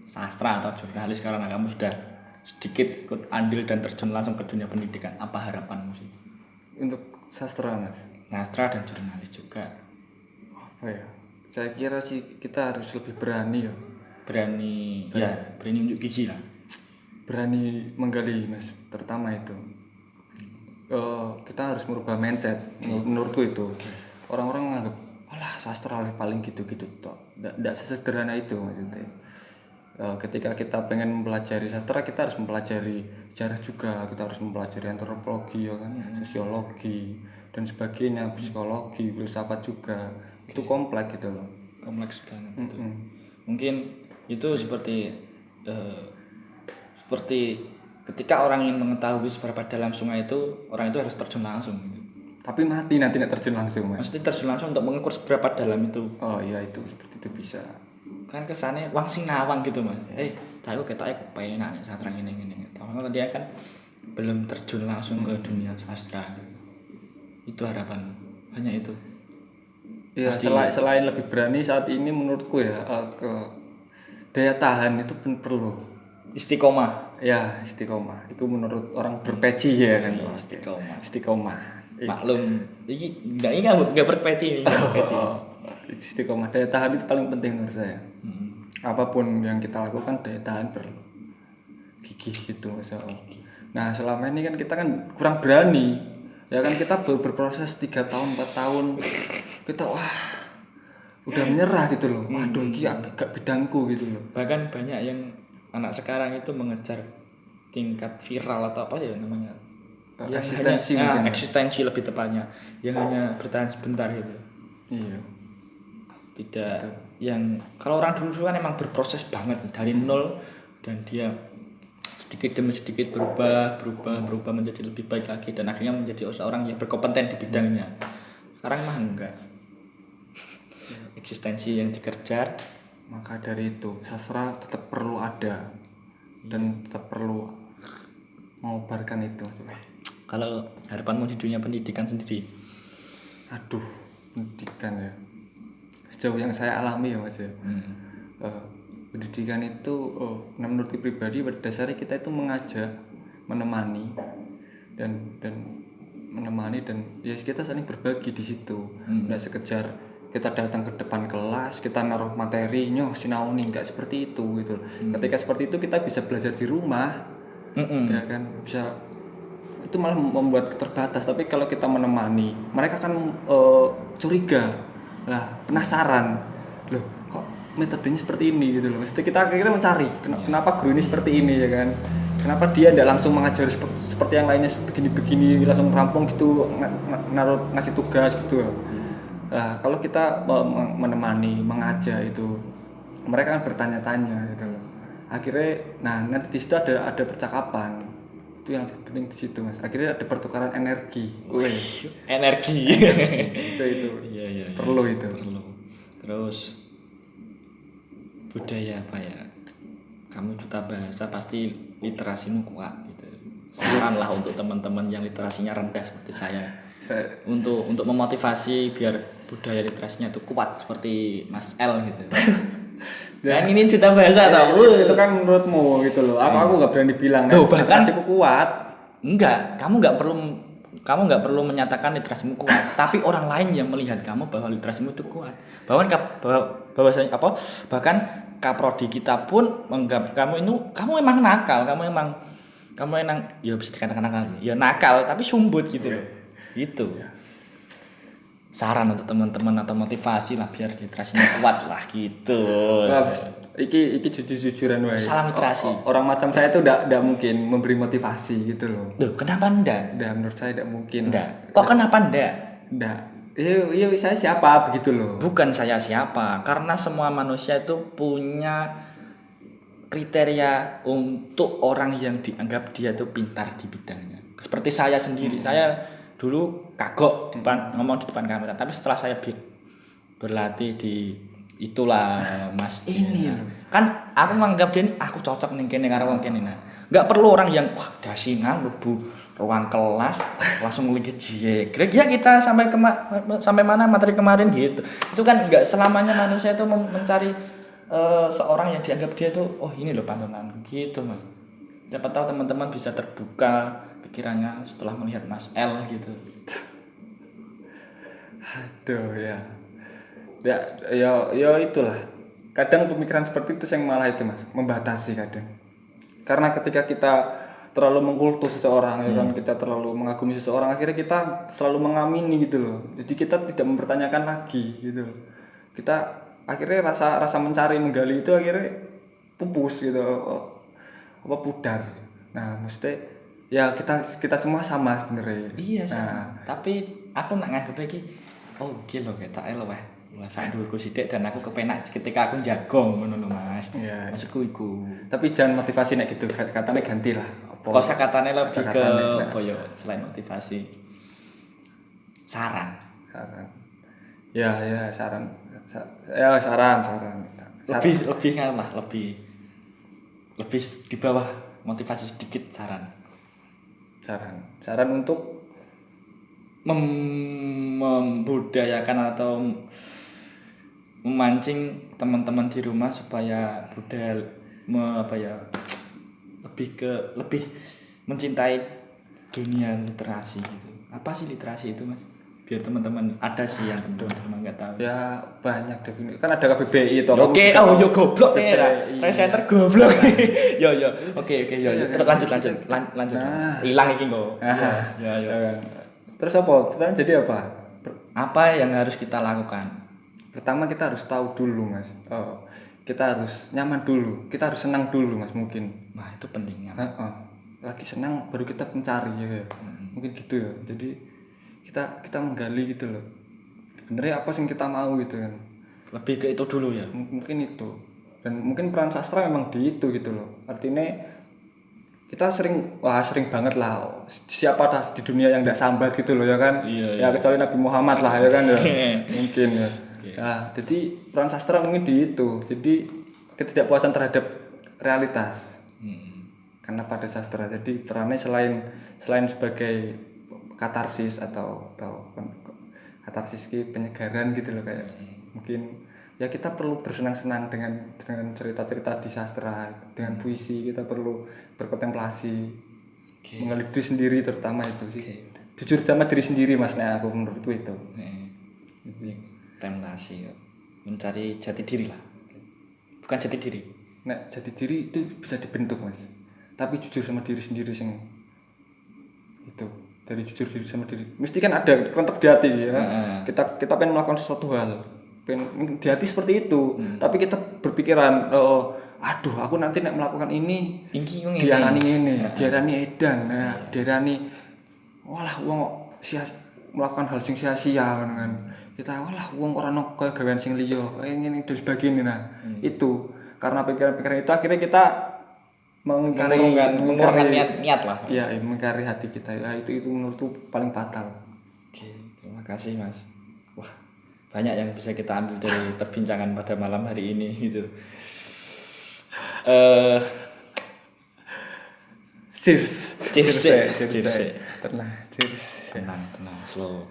sastra atau jurnalis, karena kamu sudah sedikit ikut andil dan terjun langsung ke dunia pendidikan. Apa harapanmu sih? Untuk Sastra Mas. Sastra dan jurnalis juga. Apa ya? Saya kira sih kita harus lebih berani ya. Berani unjuk gigi lah. Berani menggali Mas, terutama itu. Kita harus merubah mindset. Menurutku itu. Orang-orang menganggap, alah sastra paling gitu-gitu toh. Tidak sesederhana itu maksudnya. Ketika kita pengen mempelajari sastra, kita harus mempelajari sejarah juga, kita harus mempelajari antropologi ya kan, sosiologi dan sebagainya, psikologi, filsafat juga. Itu kompleks gitu loh. Kompleks banget itu. Mungkin itu seperti ketika orang ingin mengetahui seberapa dalam sungai itu, orang itu harus terjun langsung gitu. Tapi mati nanti tidak terjun langsung Mas. Mesti terjun langsung untuk mengukur seberapa dalam itu. Oh iya, itu seperti itu bisa. Kan kesannya wang sing nawang gitu Mas. Tahu ketoknya kepenak nih sastra gini. Tapi dia kan belum terjun langsung ke dunia sastra gitu. Itu harapan, hanya itu. Ya, selain lebih berani saat ini menurutku ya, ke daya tahan itu pun perlu. Istiqomah. Ya, istiqomah. Itu menurut orang berpeci ya kan. Istiqomah. Maklum, ini enggak berpeci ini. Istiqomah, daya tahan itu paling penting menurut saya. Apapun yang kita lakukan, daya tahan perlu. Gigih gitu masalah. Nah, selama ini kan kita kan kurang berani. Ya kan kita berproses 3 tahun, 4 tahun. Kita udah menyerah gitu loh. Waduh, ini agak bidangku gitu loh. Bahkan banyak yang anak sekarang itu mengejar tingkat viral atau apa ya namanya? Yang eksistensi lebih tepatnya, yang hanya bertahan sebentar gitu. Iya. Tidak yang kalau orang dulu kan emang berproses banget dari nol dan dia sedikit demi sedikit berubah menjadi lebih baik lagi dan akhirnya menjadi seorang yang berkompeten di bidangnya. Sekarang mah enggak. Eksistensi yang dikejar, maka dari itu sastra tetap perlu ada dan tetap perlu mengobarkan itu. Kalau harapanmu di dunia pendidikan sendiri? Aduh, pendidikan ya. Sejauh yang saya alami ya Mas ya. Pendidikan itu menurut pribadi pada dasarnya kita itu mengajak, menemani dan ya kita saling berbagi di situ. Nggak sekedar kita datang ke depan kelas, kita naruh materi, sinau nih, nggak seperti itu gitu. Ketika seperti itu kita bisa belajar di rumah. Ya kan, bisa itu malah membuat terbatas. Tapi kalau kita menemani, mereka kan curiga. Lah, penasaran. Loh, kok metodenya seperti ini gitu loh. Maksudnya kita akhirnya mencari kenapa guru ini seperti ini ya kan. Kenapa dia tidak langsung mengajari seperti yang lainnya begini-begini langsung rampung gitu, ngasih tugas gitu. Nah, kalau kita menemani, mengajak itu, mereka kan bertanya-tanya gitu loh. Akhirnya, nanti di situ ada percakapan. Itu yang penting di situ Mas. Akhirnya ada pertukaran energi. Energi. itu. Iya. Perlu itu. Terus budaya apa ya? Kamu duta bahasa pasti literasimu kuat gitu. Saran lah untuk teman-teman yang literasinya rendah seperti saya. Untuk memotivasi biar budaya literasinya itu kuat seperti Mas L gitu. Dan ini duta bahasa tau. Itu kan menurutmu gitu loh. Aku nggak berani bilang literasiku kuat. Enggak, kamu nggak perlu menyatakan literasimu kuat, tapi orang lain yang melihat kamu bahwa literasimu itu kuat. Bahkan kaprodi kita pun menganggap kamu emang nakal, kamu emang ya bisa dikatakan nakal sih. Ya nakal tapi sumbut gitu loh. Itu. Saran untuk teman-teman atau motivasi lah biar literasinya kuat lah gitu. Iki jujur-jujuran wae. Salam literasi. Orang macam saya itu enggak mungkin memberi motivasi gitu loh. Loh, kenapa enggak? Menurut saya enggak mungkin. Enggak. Kok kenapa enggak? Enggak. Iya saya siapa begitu loh. Bukan saya siapa, karena semua manusia itu punya kriteria untuk orang yang dianggap dia itu pintar di bidangnya. Seperti saya sendiri, saya dulu kagok ngomong di depan kamera, tapi setelah saya berlatih di itulah Mas ini kan aku menganggap dia aku cocok nih kene karo wong kene. Enggak perlu orang yang dasingan lebu ruang kelas langsung lagi jegrek ya kita sampai mana materi kemarin gitu. Itu kan enggak selamanya manusia itu mencari seorang yang dianggap dia itu ini loh pantunan gitu Mas. Siapa tahu teman-teman bisa terbuka pikirannya setelah melihat Mas L gitu. Aduh ya. Ya itulah. Kadang pemikiran seperti itu yang malah itu Mas, membatasi kadang. Karena ketika kita terlalu mengkultus seseorang ya kan, kita terlalu mengagumi seseorang, akhirnya kita selalu mengamini gitu loh. Jadi kita tidak mempertanyakan lagi gitu loh. Kita akhirnya rasa mencari menggali itu akhirnya pupus gitu, pudar. Nah, mesti ya kita semua sama sebenarnya. Iya sih. Nah, Tapi aku nak nganggep iki oh iki lho ketake lho weh. Wah sak dhuwurku sithik dan aku kepenak ketika aku jagong ngono lho Mas. Iya. Maksudku iku. tapi jangan motivasi nek gitu, katanya ganti lah. Kosakatane lebih ke Kosakatane, apa ya selain motivasi. Saran. Saran. Ya, saran. Saran. Lebih kan lah, lebih di bawah motivasi sedikit saran. Saran untuk Membudayakan atau memancing teman-teman di rumah supaya lebih mencintai dunia literasi gitu. Apa sih literasi itu Mas? Biar teman-teman ada sih yang teman-teman nggak tahu. ya banyak definisi. Kan ada KBBI toh. Oke, yo goblok nih lah. KBBI. Presenter goblok. Yo. Oke, yo. Terus lanjut. Nah. Hilang iki kok. Ya. Terus apa? Pertanyaan jadi apa? Apa yang harus kita lakukan? Pertama kita harus tahu dulu Mas. Kita harus nyaman dulu. Kita harus senang dulu Mas mungkin. Nah, itu pentingnya. Lagi senang baru kita mencari ya. Mungkin gitu ya. Jadi kita menggali gitu loh. Sebenarnya apa sih yang kita mau gitu kan. Lebih ke itu dulu ya. Mungkin itu. Dan mungkin peran sastra memang di itu gitu loh. Artinya kita sering banget lah, siapa dah di dunia yang tidak sambat gitu loh ya kan. Iya. Kecuali Nabi Muhammad lah ya kan ya. Mungkin ya. Nah, jadi peran sastra mungkin di itu. Jadi ketidakpuasan terhadap realitas. Karena pada sastra jadi perannya selain sebagai katarsis atau katarsis penyegaran gitu loh kayak mungkin ya kita perlu bersenang-senang dengan cerita-cerita di sastra, dengan puisi kita perlu berkontemplasi, menggali diri sendiri terutama itu sih. Jujur sama diri sendiri Mas, nah aku menurutku itu. Kontemplasi, mencari jati diri lah. Bukan jati diri. Nah, jati diri itu bisa dibentuk Mas. Tapi jujur sama diri sendiri sing itu. Dari jujur diri sama diri. Mesti kan ada kontak di hati ya. Kita pengen melakukan sesuatu hal. Pengen di hati seperti itu. Tapi kita berpikiran, aduh aku nanti nek melakukan ini diarani ini, diarani edan, diarani walah wong melakukan hal sing sia-sia kan. Kita walah wong ora ono kaya gawean sing liya. Ngene dan sebagainya nah. Itu karena pikiran-pikiran itu akhirnya kita mengurungkan niat lah. Iya, mengingkari hati kita. Ya, itu menurutku paling fatal. Oke, terima kasih Mas. Wah, banyak yang bisa kita ambil dari perbincangan pada malam hari ini gitu. Cheers. Tenang, slow.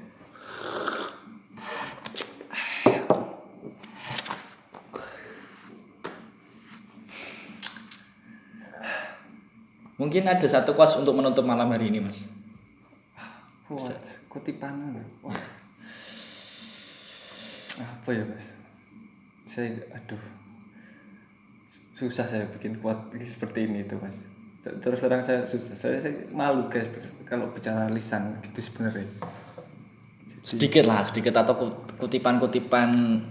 Mungkin ada satu quotes untuk menutup malam hari ini, Mas. Kutipan. Wah. Apa ya, Mas? Susah saya bikin quote seperti ini itu, Mas. Terus terang saya susah. Saya malu guys kalau bicara lisan gitu sebenarnya. Sedikit atau kutipan-kutipan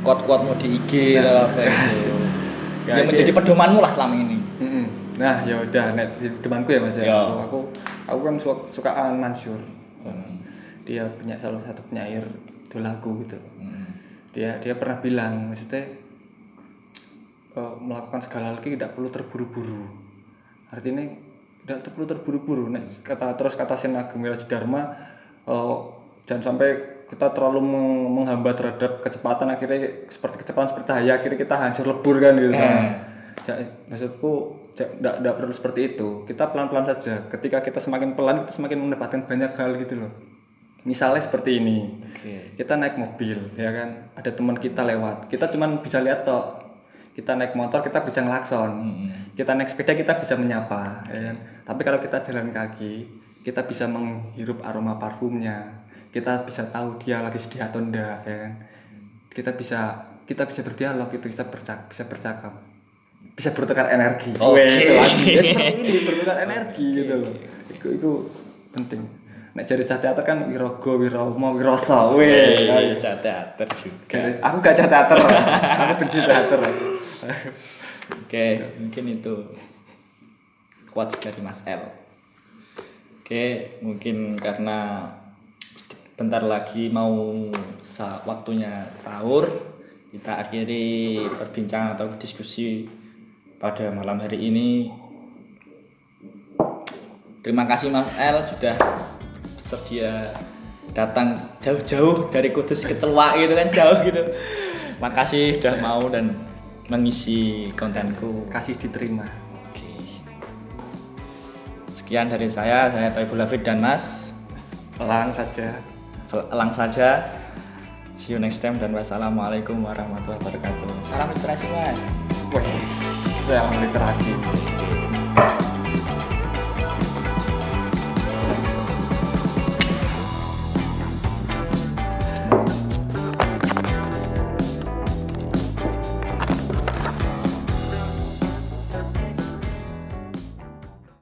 quote-quote di IG atau apa itu. Yang menjadi pedomanmu lah selama ini. Nah, ya udah pedomanku ya Mas ya. Aku kan sukaan Mansur. Dia punya salah satu penyair dolaku gitu. Dia pernah bilang maksudnya melakukan segala hal tidak perlu terburu-buru. Artinya tidak perlu terburu-buru. Kata Sen Ageng Wiradja Dharma, jangan sampai kita terlalu menghambat terhadap kecepatan, akhirnya kecepatan seperti cahaya, akhirnya kita hancur lebur kan gitu. Maksudku tidak perlu seperti itu. Kita pelan-pelan saja. Ketika kita semakin pelan, kita semakin mendapatkan banyak hal gitu loh. Misalnya seperti ini. Kita naik mobil, ya kan? Ada teman kita lewat. Kita cuman bisa lihat toh. Kita naik motor, kita bisa ngelakson. Kita naik sepeda, kita bisa menyapa, ya kan? Tapi kalau kita jalan kaki, kita bisa menghirup aroma parfumnya, kita bisa tahu dia lagi sedih atau enggak, ya kan. Kita bisa berdialog, itu bisa bercakap, bisa bertukar energi. Oke. Ya seperti ini, bertukar energi gitu loh. Itu penting. Nek cari cah teater kan wirogo, wiromo, wiroso. Bisa teater juga. Aku gak cah teater. Aku benci teater. Oke, mungkin itu quotes dari Mas L. Oke, mungkin karena bentar lagi mau waktunya sahur, kita akhiri perbincangan atau diskusi pada malam hari ini. Terima kasih Mas L sudah bersedia datang jauh-jauh dari Kudus ke Celwak gitu kan, jauh gitu. Makasih sudah mau dan mengisi kontenku. Kasih diterima. Oke. Sekian dari saya Thaibul Hafid dan Mas. Elang saja. See you next time dan wassalamualaikum warahmatullahi wabarakatuh. Salam inspirasi Mas. Wih, salam literasi.